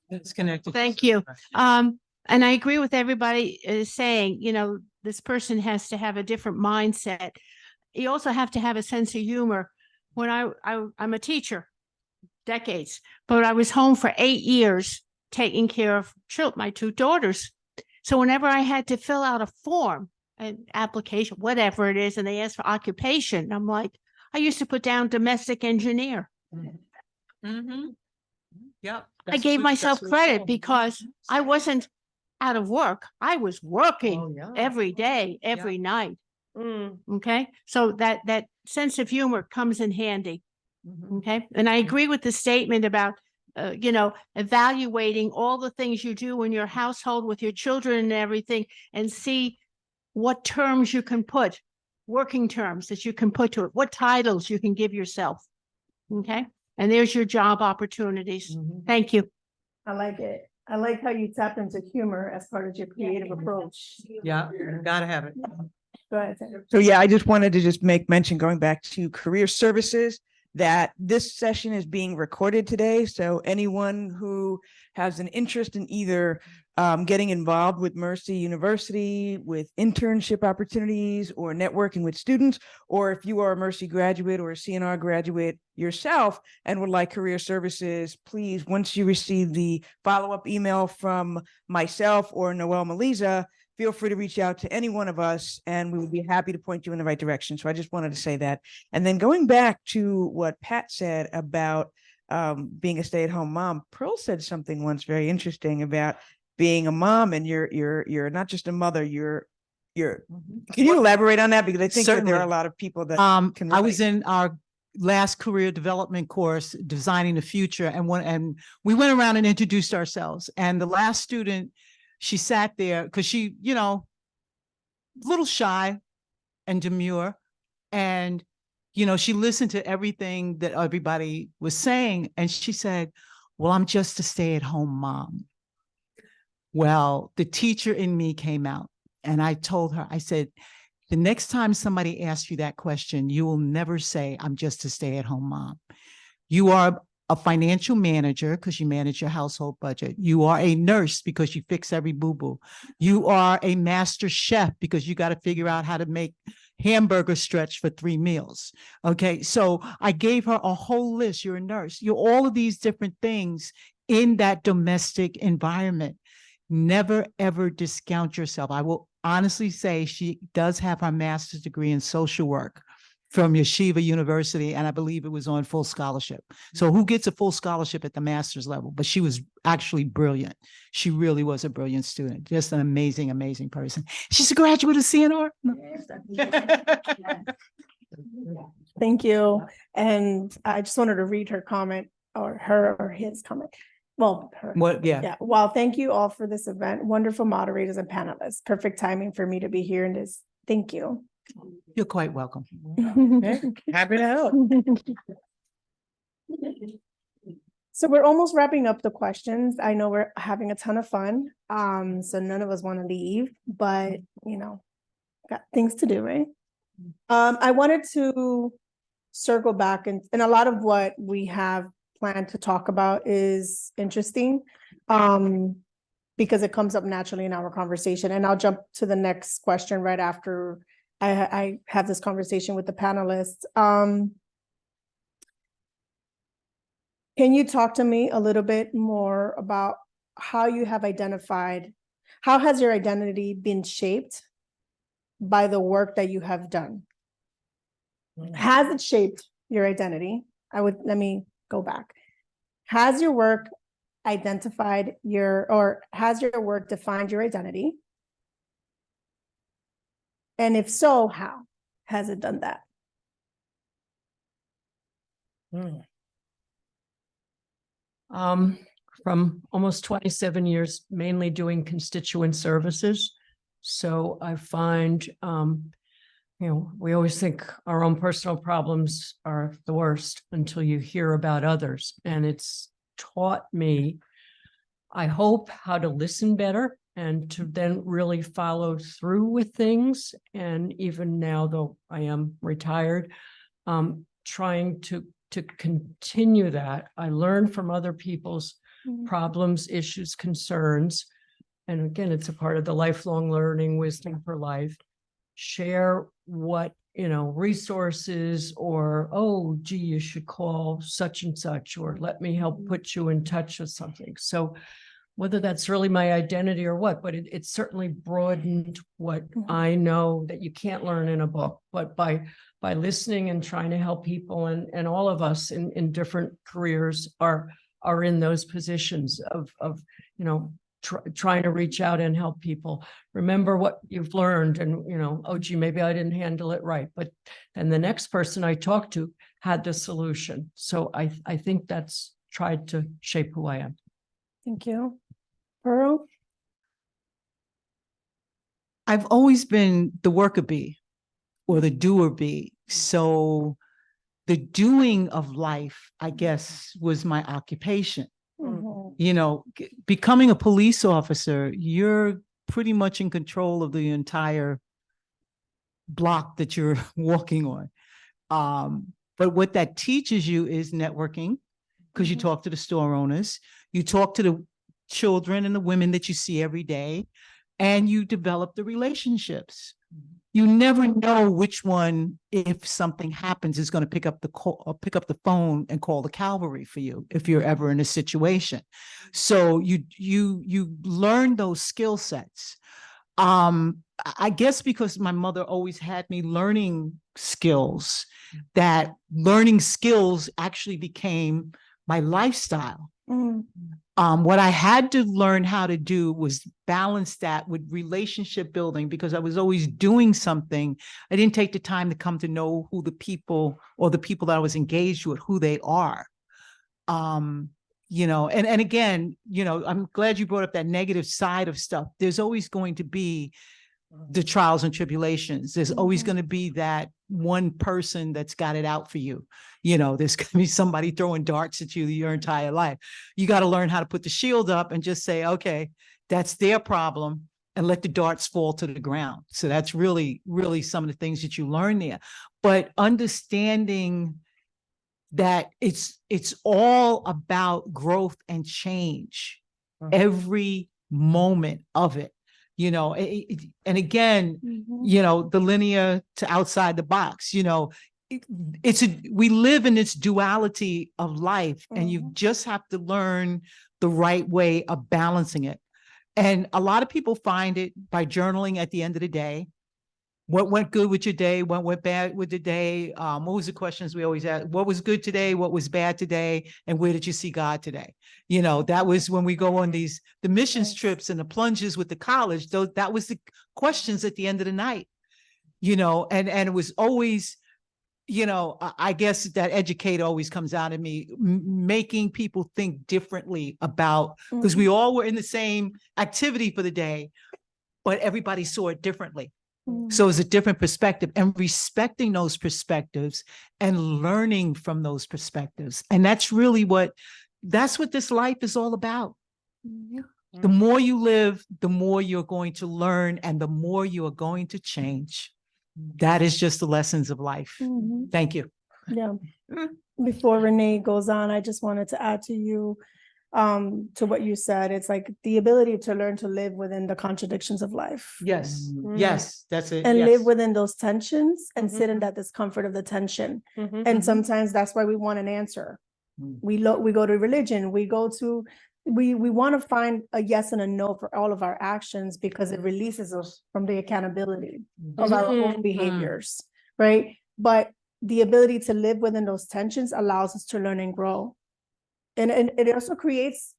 Speaker 6: It's connected.
Speaker 9: Thank you. And I agree with everybody is saying, you know, this person has to have a different mindset. You also have to have a sense of humor. When I'm a teacher, decades, but I was home for 8 years taking care of my 2 daughters. So whenever I had to fill out a form, an application, whatever it is, and they asked for occupation, I'm like, I used to put down domestic engineer.
Speaker 6: Yep.
Speaker 9: I gave myself credit because I wasn't out of work. I was working every day, every night. Okay. So that sense of humor comes in handy. Okay. And I agree with the statement about, you know, evaluating all the things you do in your household with your children and everything and see what terms you can put working terms that you can put to it, what titles you can give yourself. Okay, and there's your job opportunities. Thank you.
Speaker 1: I like it. I like how you tap into humor as part of your creative approach.
Speaker 6: Yeah, gotta have it.
Speaker 1: Go ahead, Sandra.
Speaker 3: So yeah, I just wanted to just make mention, going back to career services, that this session is being recorded today. So anyone who has an interest in either getting involved with Mercy University, with internship opportunities or networking with students, or if you are a Mercy graduate or a CNR graduate yourself and would like career services, please, once you receive the follow-up email from myself or Noelle Maliza, feel free to reach out to any one of us and we would be happy to point you in the right direction. So I just wanted to say that. And then going back to what Pat said about being a stay-at-home mom, Pearl said something once very interesting about being a mom, and you're not just a mother, you're can you elaborate on that? Because I think that there are a lot of people that can
Speaker 6: I was
Speaker 3: relate.
Speaker 6: in our last career development course, Designing the Future, and we went around and introduced ourselves. And the last student, she sat there because she, a little shy and demure. And, she listened to everything that everybody was saying. And she said, well, I'm just a stay-at-home mom. Well, the teacher in me came out and I told her, I said, the next time somebody asks you that question, you will never say, I'm just a stay-at-home mom. You are a financial manager because you manage your household budget. You are a nurse because you fix every boo-boo. You are a master chef because you got to figure out how to make hamburger stretch for 3 meals. Okay, so I gave her a whole list. You're a nurse. You're all of these different things in that domestic environment. Never, ever discount yourself. I will honestly say she does have her master's degree in social work from Yeshiva University, and I believe it was on full scholarship. So who gets a full scholarship at the master's level? But she was actually brilliant. She really was a brilliant student, just an amazing, amazing person. She's a graduate of CNR.
Speaker 1: Thank you. And I just wanted to read her comment, or her or his comment. Well, her.
Speaker 6: What? Yeah.
Speaker 1: Yeah. Well, thank you all for this event. Wonderful moderators and panelists. Perfect timing for me to be here in this. Thank you.
Speaker 6: You're quite welcome.
Speaker 5: Happy to help.
Speaker 1: So we're almost wrapping up the questions. I know we're having a ton of fun. So none of us want to leave, but got things to do, right? I wanted to circle back, and a lot of what we have planned to talk about is interesting, because it comes up naturally in our conversation. And I'll jump to the next question right after I have this conversation with the panelists. Can you talk to me a little bit more about how you have identified, how has your identity been shaped by the work that you have done? Has it shaped your identity? Let me go back. Has your work identified has your work defined your identity? And if so, how has it done that?
Speaker 7: From almost 27 years, mainly doing constituent services. So I find, we always think our own personal problems are the worst until you hear about others. And it's taught me, I hope, how to listen better and to then really follow through with things. And even now, though I am retired, trying to continue that. I learn from other people's problems, issues, concerns. And again, it's a part of the lifelong learning, wisdom for life. Share what, resources, or, oh, gee, you should call such and such, or let me help put you in touch with something. So whether that's really my identity or what, but it certainly broadened what I know that you can't learn in a book, but by listening and trying to help people, and all of us in different careers are in those positions of trying to reach out and help people. Remember what you've learned, and oh gee, maybe I didn't handle it right, but then the next person I talked to had the solution. So I think that's tried to shape who I am.
Speaker 1: Thank you. Pearl?
Speaker 6: I've always been the worker bee, or the doer be. So the doing of life, I guess, was my occupation.
Speaker 1: Mhm.
Speaker 6: You know, becoming a police officer, you're pretty much in control of the entire block that you're walking on. But what that teaches you is networking, because you talk to the store owners, you talk to the children and the women that you see every day, and you develop the relationships. You never know which one, if something happens, is going to pick up the call or pick up the phone and call the cavalry for you if you're ever in a situation. So you learn those skill sets. I guess because my mother always had me learning skills, that learning skills actually became my lifestyle.
Speaker 1: Mm.
Speaker 6: What I had to learn how to do was balance that with relationship building, because I was always doing something. I didn't take the time to come to know who the people or the people that I was engaged with, who they are. You know, and again, you know, I'm glad you brought up that negative side of stuff. There's always going to be the trials and tribulations. There's always going to be that one person that's got it out for you. You know, there's going to be somebody throwing darts at you your entire life. You got to learn how to put the shield up and just say, okay, that's their problem, and let the darts fall to the ground. So that's really, really some of the things that you learn there. But understanding that it's all about growth and change, every moment of it. You know, and again, you know, the linear to outside the box, you know, we live in this duality of life, and you just have to learn the right way of balancing it. And a lot of people find it by journaling at the end of the day. What went good with your day? What went bad with the day? What was the questions we always ask? What was good today? What was bad today? And where did you see God today? You know, that was when we go on the missions trips and the plunges with the college. That was the questions at the end of the night. You know, and it was always, you know, I guess that educator always comes out of me, making people think differently about, because we all were in the same activity for the day, but everybody saw it differently. So it's a different perspective, and respecting those perspectives and learning from those perspectives. And that's really that's what this life is all about. The more you live, the more you're going to learn, and the more you are going to change. That is just the lessons of life. Thank you.
Speaker 1: Yeah. Before Renee goes on, I just wanted to add to you, to what you said. It's like the ability to learn to live within the contradictions of life.
Speaker 6: Yes, yes, that's it.
Speaker 1: And
Speaker 6: yes.
Speaker 1: live within those tensions and sit in that discomfort of the tension. And sometimes that's why we want an answer. We go to religion, we want to find a yes and a no for all of our actions, because it releases us from the accountability of our own behaviors, right? But the ability to live within those tensions allows us to learn and grow. And it also creates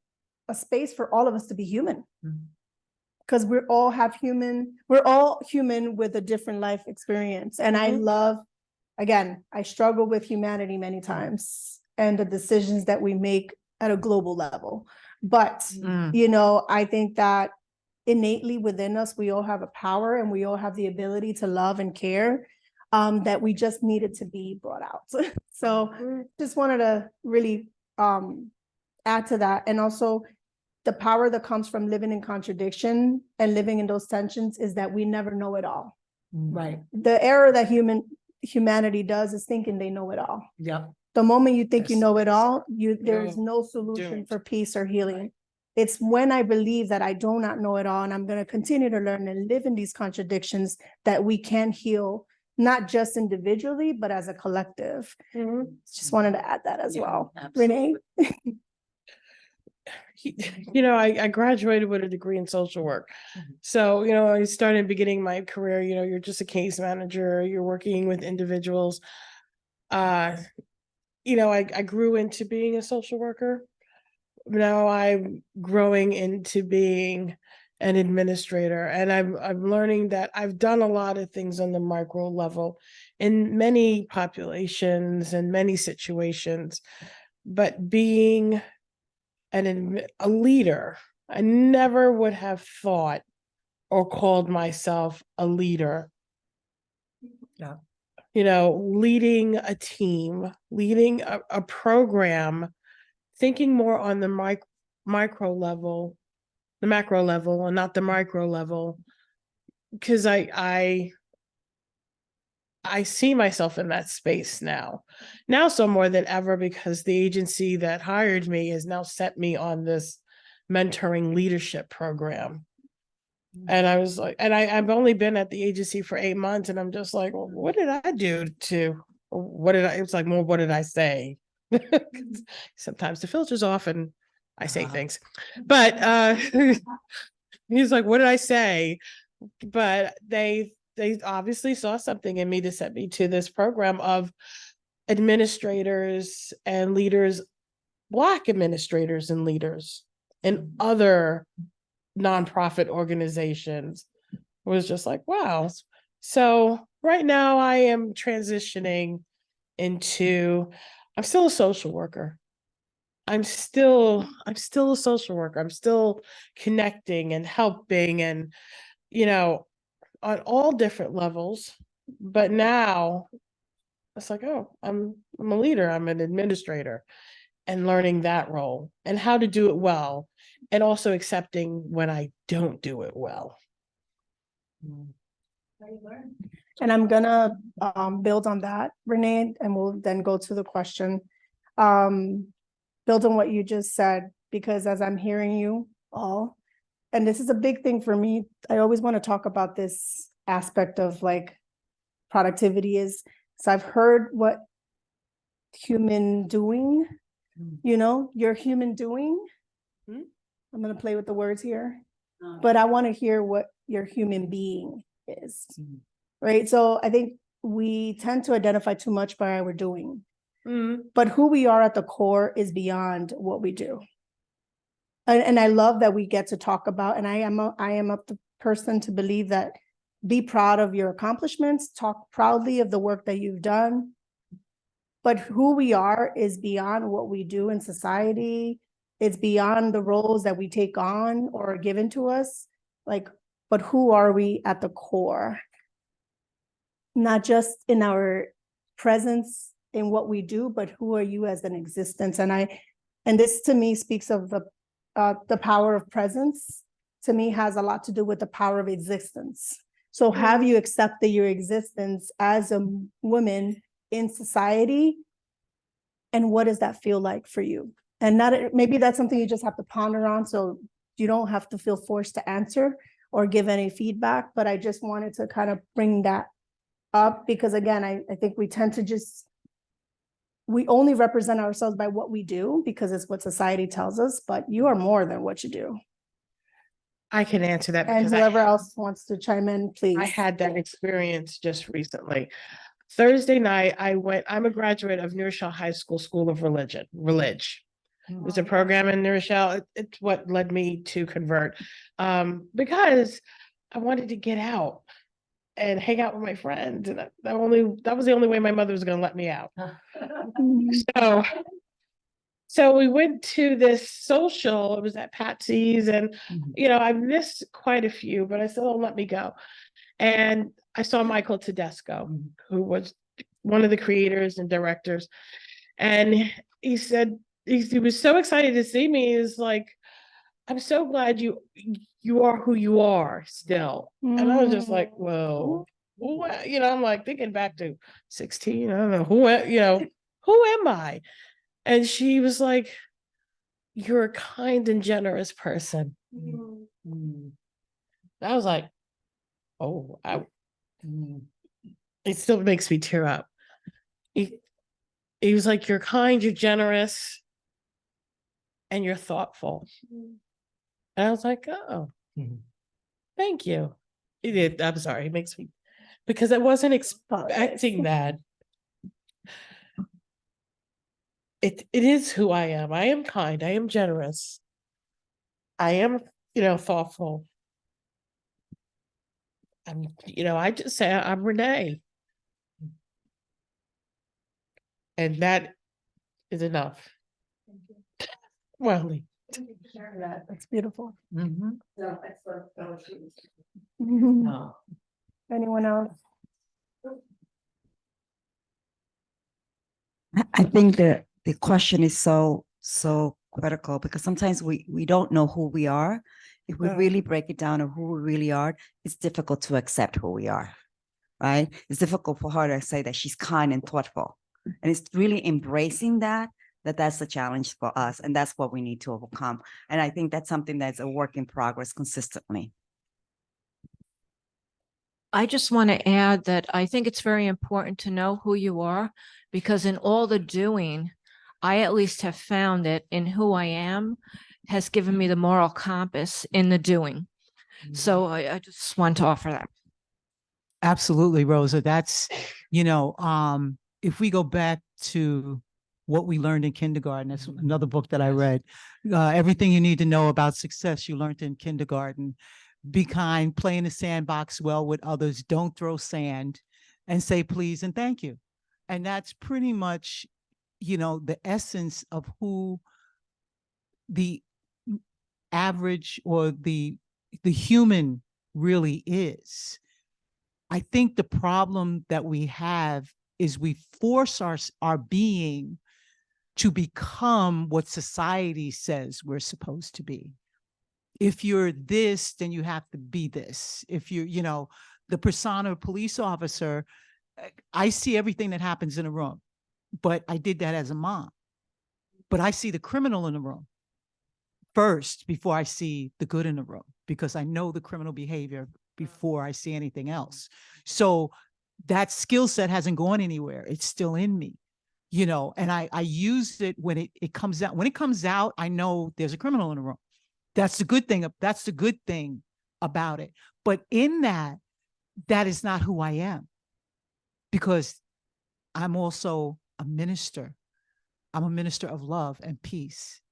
Speaker 1: a space for all of us to be human. Because we're all human with a different life experience. And I love, again, I struggle with humanity many times and the decisions that we make at a global level. But, you know, I think that innately within us, we all have a power, and we all have the ability to love and care, that we just needed to be brought out. So just wanted to really add to that. And also, the power that comes from living in contradiction and living in those tensions is that we never know it all.
Speaker 6: Right.
Speaker 1: The error that humanity does is thinking they know it all.
Speaker 6: Yeah.
Speaker 1: The moment you think you know it all, there is no solution for peace or healing. It's when I believe that I do not know it all, and I'm going to continue to learn and live in these contradictions, that we can heal, not just individually, but as a collective. Just wanted to add that as well. Renee?
Speaker 5: You know, I graduated with a degree in social work. So, you know, I started beginning my career, you know, you're just a case manager, you're working with individuals. You know, I grew into being a social worker. Now I'm growing into being an administrator, and I'm learning that I've done a lot of things on the micro level in many populations and many situations, but being a leader, I never would have thought or called myself a leader
Speaker 3: Yeah.
Speaker 5: You know, leading a team, leading a program, thinking more on the micro level, the macro level, and not the micro level. Because I see myself in that space now so more than ever, because the agency that hired me has now set me on this mentoring leadership program. And I was like, and I've only been at the agency for 8 months, and I'm just like, well, what did I do it's like, more, what did I say? Sometimes the filter's off and I say things, but he's like, what did I say? But they obviously saw something in me to set me to this program of administrators and leaders, Black administrators and leaders in other nonprofit organizations. It was just like, wow. So right now I am transitioning into, I'm still a social worker. I'm still a social worker. I'm still connecting and helping, and, you know, on all different levels. But now it's like, oh, I'm a leader, I'm an administrator, and learning that role and how to do it well, and also accepting when I don't do it well.
Speaker 1: And I'm gonna build on that, Renee, and we'll then go to the question. Build on what you just said, because as I'm hearing you all, and this is a big thing for me, I always want to talk about this aspect of like productivity is, so I've heard what human doing, you know, your human doing. I'm gonna play with the words here, but I want to hear what your human being is, right? So I think we tend to identify too much by our doing, but who we are at the core is beyond what we do. And I love that we get to talk about, and I am the person to believe that, be proud of your accomplishments, talk proudly of the work that you've done, but who we are is beyond what we do in society. It's beyond the roles that we take on or are given to us. Like, but who are we at the core? Not just in our presence in what we do, but who are you as an existence? And this to me speaks of the power of presence. To me, has a lot to do with the power of existence. So have you accepted your existence as a woman in society? And what does that feel like for you? And maybe that's something you just have to ponder on, so you don't have to feel forced to answer or give any feedback. But I just wanted to kind of bring that up, because again, I think we tend to we only represent ourselves by what we do because it's what society tells us, but you are more than what you do.
Speaker 5: I can answer that.
Speaker 1: And whoever else wants to chime in, please.
Speaker 5: I had that experience just recently. Thursday night, I'm a graduate of New Rochelle High School of Religion. It was a program in New Rochelle. It's what led me to convert, because I wanted to get out and hang out with my friends. And that was the only way my mother was going to let me out. So we went to this social, it was at Patsy's, and, you know, I missed quite a few, but I still don't let me go. And I saw Michael Tedesco, who was one of the creators and directors. And he said, he was so excited to see me. He's like, I'm so glad you are who you are still. And I was just like, whoa, you know, I'm like thinking back to 16. I don't know who am I? And she was like, you're a kind and generous person. I was like, oh, it still makes me tear up. He was like, you're kind, you're generous, and you're thoughtful. And I was like, oh, thank you. I'm sorry, it makes me, because I wasn't expecting that. It is who I am. I am kind, I am generous. I am, thoughtful. I just say I'm Renee. And that is enough. Well,
Speaker 1: that's beautiful. Anyone else?
Speaker 14: I think that the question is so critical because sometimes we don't know who we are. If we really break it down of who we really are, it's difficult to accept who we are, right? It's difficult for her to say that she's kind and thoughtful. And it's really embracing that's the challenge for us. And that's what we need to overcome. And I think that's something that's a work in progress consistently.
Speaker 2: I just want to add that I think it's very important to know who you are, because in all the doing, I at least have found that in who I am has given me the moral compass in the doing. So I just want to offer that.
Speaker 6: Absolutely, Rosa. That's, if we go back to what we learned in kindergarten, that's another book that I read. Everything you need to know about success you learned in kindergarten. Be kind, play in the sandbox well with others, don't throw sand, and say please and thank you. And that's pretty much, the essence of who the average or the human really is. I think the problem that we have is we force our being to become what society says we're supposed to be. If you're this, then you have to be this. If you're, the persona of police officer, I see everything that happens in a room, but I did that as a mom. But I see the criminal in the room first before I see the good in the room, because I know the criminal behavior before I see anything else. So that skill set hasn't gone anywhere. It's still in me, and I use it when it comes out. When it comes out, I know there's a criminal in the room. That's the good thing. That's the good thing about it. But in that is not who I am, because I'm also a minister. I'm a minister of love and peace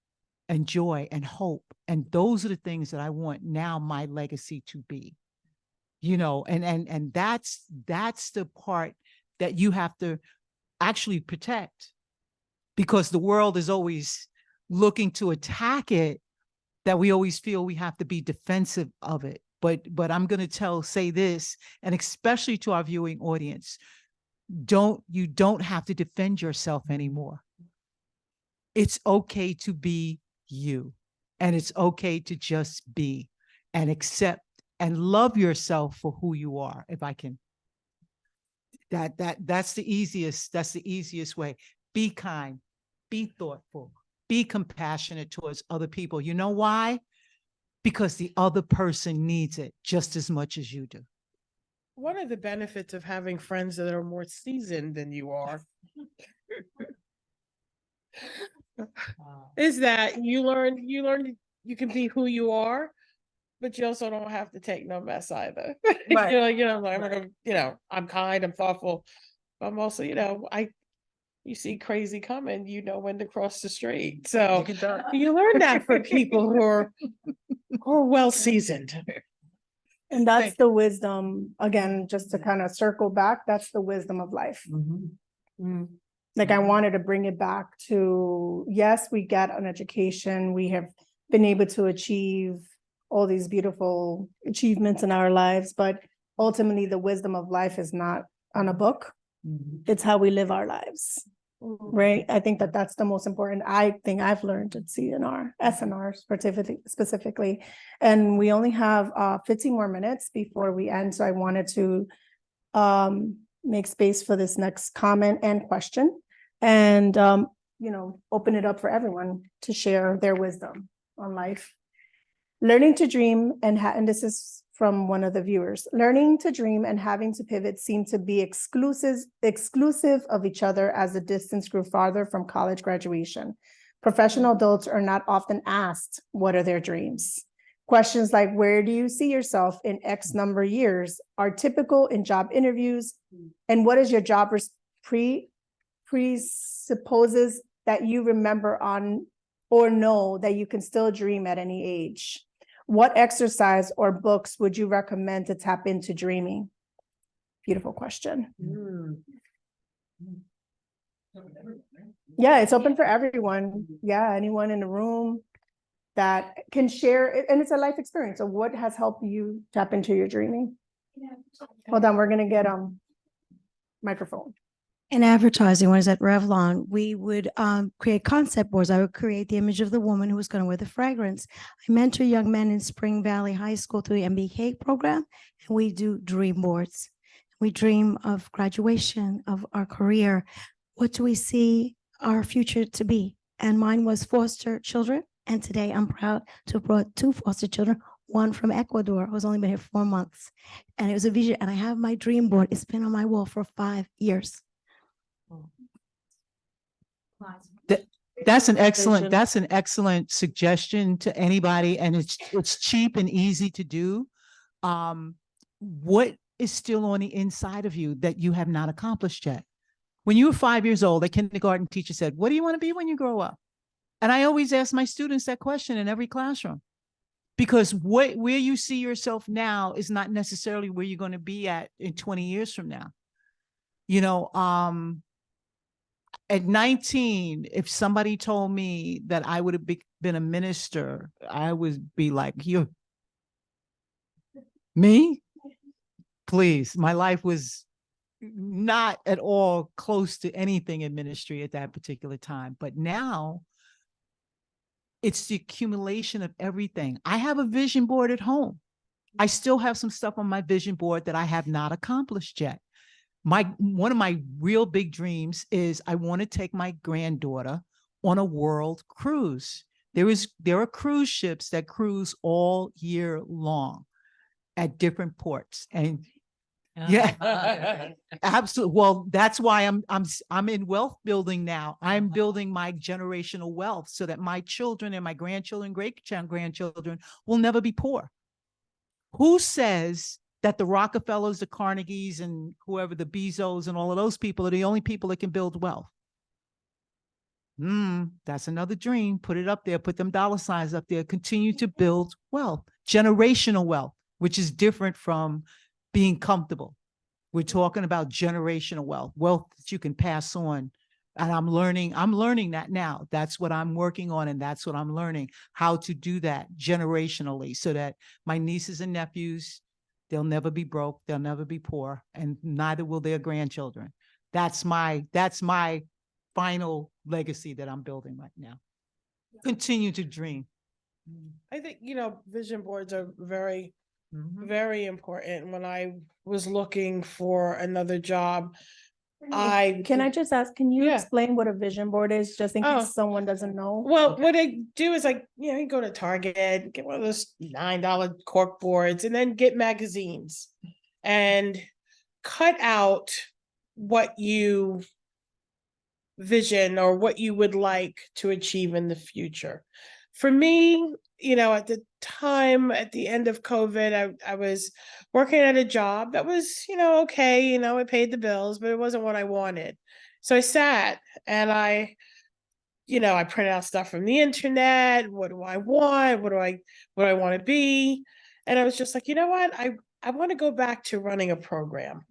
Speaker 6: and joy and hope. And those are the things that I want now my legacy to be, and that's the part that you have to actually protect, because the world is always looking to attack it, that we always feel we have to be defensive of it. But I'm going to say this, and especially to our viewing audience, you don't have to defend yourself anymore. It's okay to be you, and it's okay to just be and accept and love yourself for who you are. If I can, that's the easiest way. Be kind, be thoughtful, be compassionate towards other people. You know why? Because the other person needs it just as much as you do.
Speaker 5: What are the benefits of having friends that are more seasoned than you are? Is that you learn you can be who you are, but you also don't have to take no mess either.
Speaker 12: Right.
Speaker 5: I'm gonna, I'm kind, I'm thoughtful. But I'm also, you see crazy coming, you know when to cross the street. So you learn that from people who are well seasoned.
Speaker 1: And that's the wisdom, again, just to kind of circle back, that's the wisdom of life. Like I wanted to bring it back to, yes, we get an education. We have been able to achieve all these beautiful achievements in our lives, but ultimately the wisdom of life is not on a book. It's how we live our lives, right? I think that that's the most important. I think I've learned at SNR specifically, and we only have 15 more minutes before we end. So I wanted to make space for this next comment and question, and open it up for everyone to share their wisdom on life. Learning to dream and this is from one of the viewers. Learning to dream and having to pivot seem to be exclusive of each other as the distance grew farther from college graduation. Professional adults are not often asked what are their dreams. Questions like, where do you see yourself in X number of years, are typical in job interviews. And what is your job presupposes that you remember on or know that you can still dream at any age? What exercise or books would you recommend to tap into dreaming? Beautiful question. Yeah, it's open for everyone. Yeah, anyone in the room that can share, and it's a life experience. So what has helped you tap into your dreaming? Hold on, we're gonna get microphone.
Speaker 15: In advertising, when I was at Revlon, we would create concept boards. I would create the image of the woman who was going to wear the fragrance. I mentor young men in Spring Valley High School through the MBK program, and we do dream boards. We dream of graduation, of our career. What do we see our future to be? And mine was foster children. And today I'm proud to have brought 2 foster children, one from Ecuador, who's only been here 4 months. And it was a vision. And I have my dream board. It's been on my wall for 5 years.
Speaker 6: That's an excellent suggestion to anybody, and it's cheap and easy to do. What is still on the inside of you that you have not accomplished yet? When you were 5 years old, a kindergarten teacher said, "What do you want to be when you grow up?" And I always ask my students that question in every classroom, because where you see yourself now is not necessarily where you're going to be at in 20 years from now. You know, at 19, if somebody told me that I would have been a minister, I would be like, "You, me? Please." My life was not at all close to anything in ministry at that particular time. But now it's the accumulation of everything. I have a vision board at home. I still have some stuff on my vision board that I have not accomplished yet. One of my real big dreams is I want to take my granddaughter on a world cruise. There are cruise ships that cruise all year long at different ports. And yeah, absolutely. Well, that's why I'm in wealth building now. I'm building my generational wealth so that my children and my grandchildren, great-grandchildren will never be poor. Who says that the Rockefellers, the Carnegies, and whoever, the Bezos and all of those people are the only people that can build wealth? That's another dream. Put it up there, put them dollar signs up there. Continue to build wealth, generational wealth, which is different from being comfortable. We're talking about generational wealth, wealth that you can pass on. And I'm learning that now. That's what I'm working on. And that's what I'm learning, how to do that generationally, so that my nieces and nephews, they'll never be broke, they'll never be poor, and neither will their grandchildren. That's my final legacy that I'm building right now. Continue to dream.
Speaker 5: I think, vision boards are very, very important. When I was looking for another job,
Speaker 1: Can I just ask, can you explain what a vision board is, just in case someone doesn't know?
Speaker 5: Well, what I do is you go to Target, get one of those $9 cork boards, and then get magazines and cut out what you vision or what you would like to achieve in the future. For me, at the time, at the end of COVID, I was working at a job that was, okay, it paid the bills, but it wasn't what I wanted. So I sat and I printed out stuff from the internet. What do I want? What do I want to be? And I was just like, you know what? I want to go back to running a program.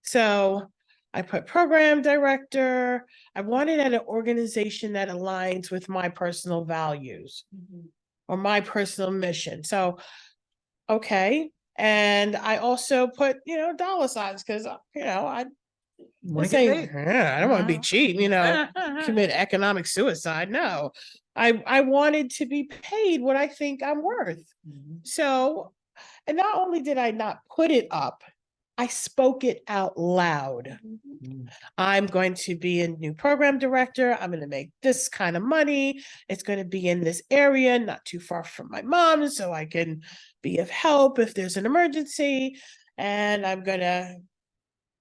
Speaker 5: So I put program director. I wanted an organization that aligns with my personal values or my personal mission. So, okay. And I also put, dollar signs, because, I don't want to be cheap, commit economic suicide. No, I wanted to be paid what I think I'm worth. So, and not only did I not put it up, I spoke it out loud. I'm going to be a new program director. I'm going to make this kind of money. It's going to be in this area, not too far from my mom, so I can be of help if there's an emergency. And I'm going to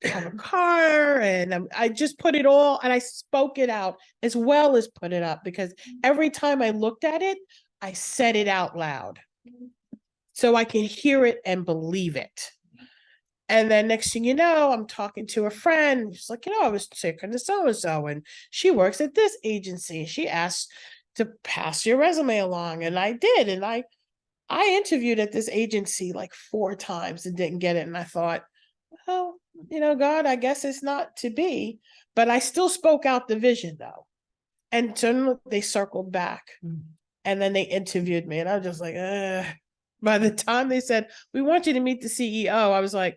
Speaker 5: have a car, and I just put it all, and I spoke it out as well as put it up, because every time I looked at it, I said it out loud so I can hear it and believe it. And then next thing you know, I'm talking to a friend. She's like, I was talking to so-and-so, and she works at this agency. She asked to pass your resume along, and I did. And I interviewed at this agency like 4 times and didn't get it. And I thought, well, God, I guess it's not to be. But I still spoke out the vision, though. And so they circled back, and then they interviewed me. And I was just like, By the time they said, we want you to meet the CEO, I was like,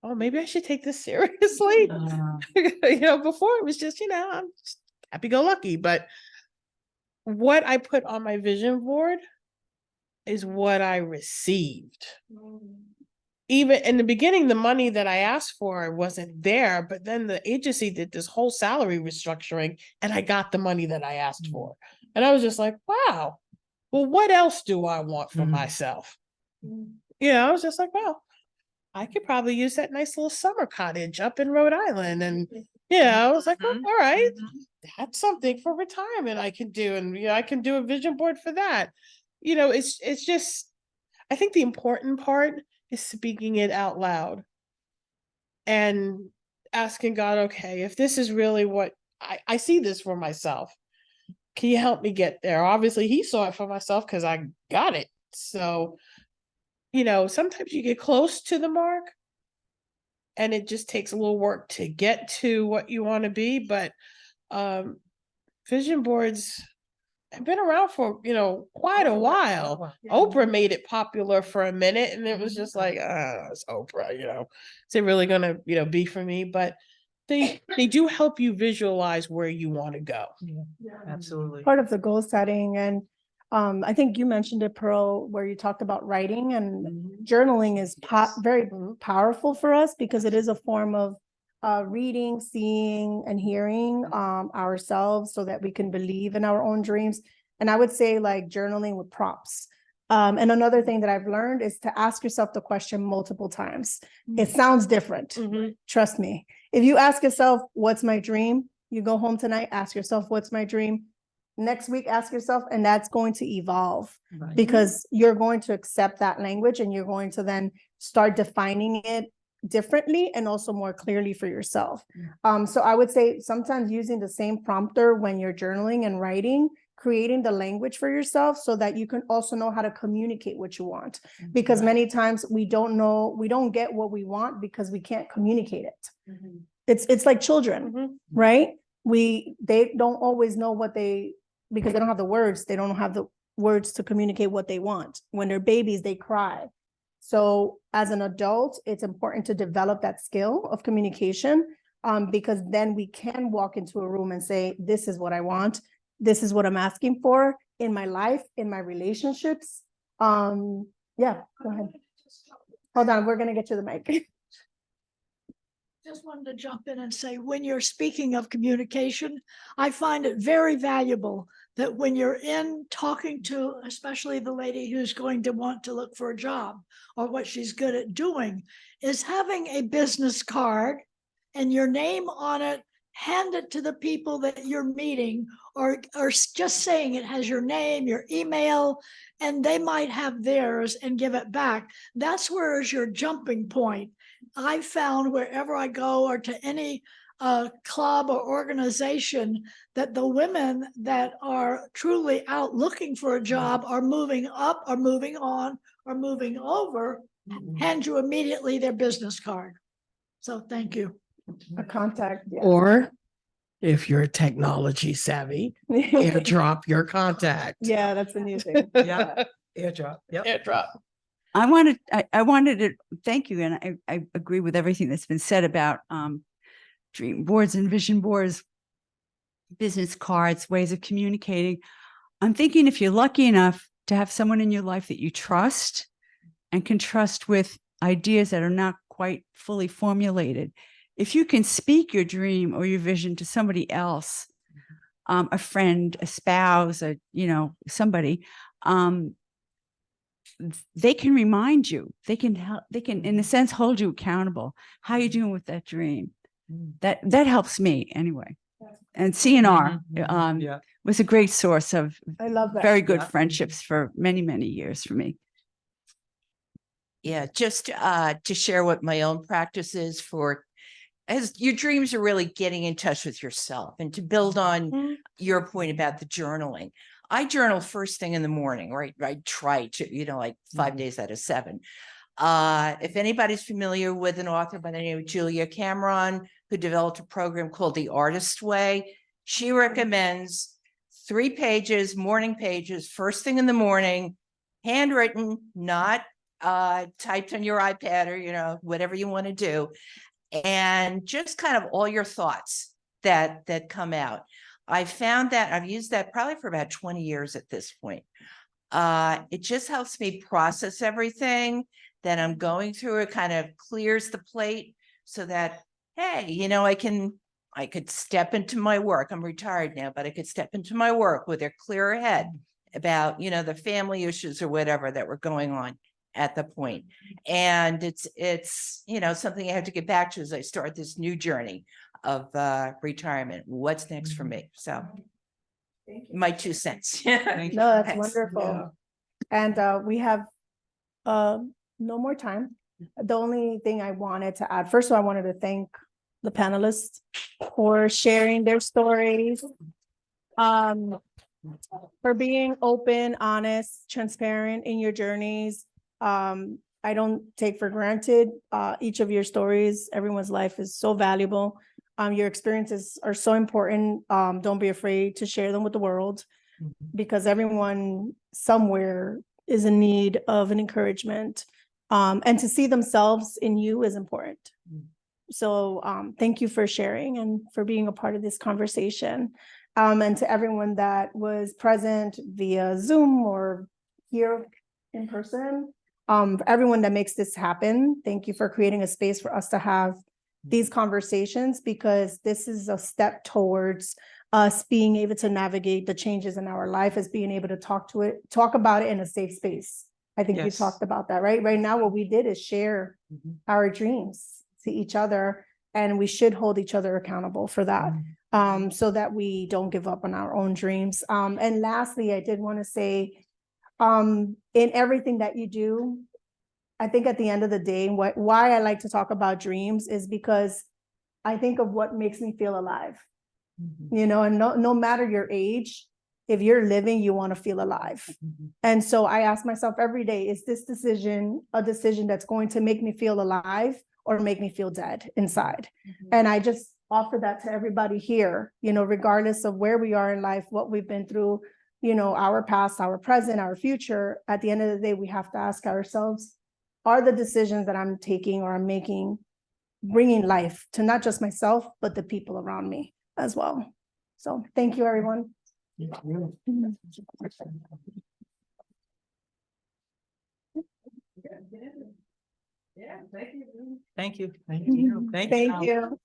Speaker 5: oh, maybe I should take this seriously. Before it was just, I'm just happy-go-lucky. But what I put on my vision board is what I received. Even in the beginning, the money that I asked for wasn't there, but then the agency did this whole salary restructuring and I got the money that I asked for. And I was just like, wow, well, what else do I want for myself? I was just like, well, I could probably use that nice little summer cottage up in Rhode Island. And, I was like, well, all right, that's something for retirement I can do. And, I can do a vision board for that. It's just, I think the important part is speaking it out loud and asking God, okay, if this is really what I see this for myself, can you help me get there? Obviously, he saw it for myself because I got it. So, sometimes you get close to the mark and it just takes a little work to get to what you want to be. But vision boards have been around for, quite a while. Oprah made it popular for a minute and it was just like, it's Oprah, is it really gonna, be for me? But they do help you visualize where you want to go.
Speaker 6: Absolutely.
Speaker 1: Part of the goal setting. And I think you mentioned it, Pearl, where you talked about writing and journaling is very powerful for us because it is a form of reading, seeing, and hearing ourselves so that we can believe in our own dreams. And I would say like journaling with prompts. And another thing that I've learned is to ask yourself the question multiple times. It sounds different. Trust me. If you ask yourself, what's my dream? You go home tonight, ask yourself, what's my dream? Next week, ask yourself, and that's going to evolve because you're going to accept that language and you're going to then start defining it differently and also more clearly for yourself. So I would say sometimes using the same prompter when you're journaling and writing, creating the language for yourself so that you can also know how to communicate what you want. Because many times we don't get what we want because we can't communicate it. It's like children, right? They don't always know because they don't have the words. They don't have the words to communicate what they want. When they're babies, they cry. So as an adult, it's important to develop that skill of communication because then we can walk into a room and say, this is what I want. This is what I'm asking for in my life, in my relationships. Yeah, go ahead. Hold on, we're gonna get you the mic.
Speaker 16: Just wanted to jump in and say, when you're speaking of communication, I find it very valuable that when you're in talking to, especially the lady who's going to want to look for a job or what she's good at doing, is having a business card and your name on it, hand it to the people that you're meeting, or just saying it has your name, your email, and they might have theirs and give it back. That's where is your jumping point. I found wherever I go or to any club or organization that the women that are truly out looking for a job are moving up or moving on or moving over, hand you immediately their business card. So thank you.
Speaker 1: A contact. Yeah.
Speaker 5: Or if you're technology savvy, airdrop your contact.
Speaker 1: Yeah, that's the new thing.
Speaker 6: Yeah. Airdrop. Yep.
Speaker 5: Airdrop.
Speaker 4: I wanted to thank you. And I agree with everything that's been said about dream boards and vision boards, business cards, ways of communicating. I'm thinking if you're lucky enough to have someone in your life that you trust and can trust with ideas that are not quite fully formulated, if you can speak your dream or your vision to somebody else, a friend, a spouse, somebody, they can remind you, they can help, they can, in a sense, hold you accountable. How are you doing with that dream? That helps me anyway. And CNR was a great source of
Speaker 1: I love that.
Speaker 4: very good friendships for many, many years for me.
Speaker 12: Yeah, just to share what my own practice is as your dreams are really getting in touch with yourself, and to build on your point about the journaling. I journal first thing in the morning, right? I try to, like 5 days out of 7. If anybody's familiar with an author by the name of Julia Cameron, who developed a program called The Artist Way, she recommends 3 pages, morning pages, first thing in the morning, handwritten, not typed on your iPad or, whatever you want to do. And just kind of all your thoughts that come out. I found that I've used that probably for about 20 years at this point. It just helps me process everything that I'm going through. It kind of clears the plate so that, hey, I could step into my work. I'm retired now, but I could step into my work with a clearer head about, the family issues or whatever that were going on at the point. And it's something I have to get back to as I start this new journey of retirement. What's next for me? So my 2 cents.
Speaker 1: No, that's
Speaker 12: Thanks.
Speaker 1: wonderful. And we have no more time. The only thing I wanted to add, first of all, I wanted to thank the panelists for sharing their stories, for being open, honest, transparent in your journeys. I don't take for granted each of your stories. Everyone's life is so valuable. Your experiences are so important. Don't be afraid to share them with the world, because everyone somewhere is in need of an encouragement. And to see themselves in you is important. So thank you for sharing and for being a part of this conversation. And to everyone that was present via Zoom or here in person, everyone that makes this happen, thank you for creating a space for us to have these conversations, because this is a step towards us being able to navigate the changes in our life, as being able to talk about it in a safe space. I think you
Speaker 3: Yes.
Speaker 1: talked about that, right? Right now, what we did is share our dreams to each other, and we should hold each other accountable for that, so that we don't give up on our own dreams. And lastly, I did want to say, in everything that you do, I think at the end of the day, why I like to talk about dreams is because I think of what makes me feel alive. And no matter your age, if you're living, you want to feel alive. And so I ask myself every day, is this decision a decision that's going to make me feel alive or make me feel dead inside? And I just offer that to everybody here, regardless of where we are in life, what we've been through, our past, our present, our future. At the end of the day, we have to ask ourselves, are the decisions that I'm taking or I'm making bringing life to not just myself, but the people around me as well? So thank you, everyone.
Speaker 3: Thank you.
Speaker 6: Thank you.
Speaker 3: Thank you.
Speaker 1: Thank you.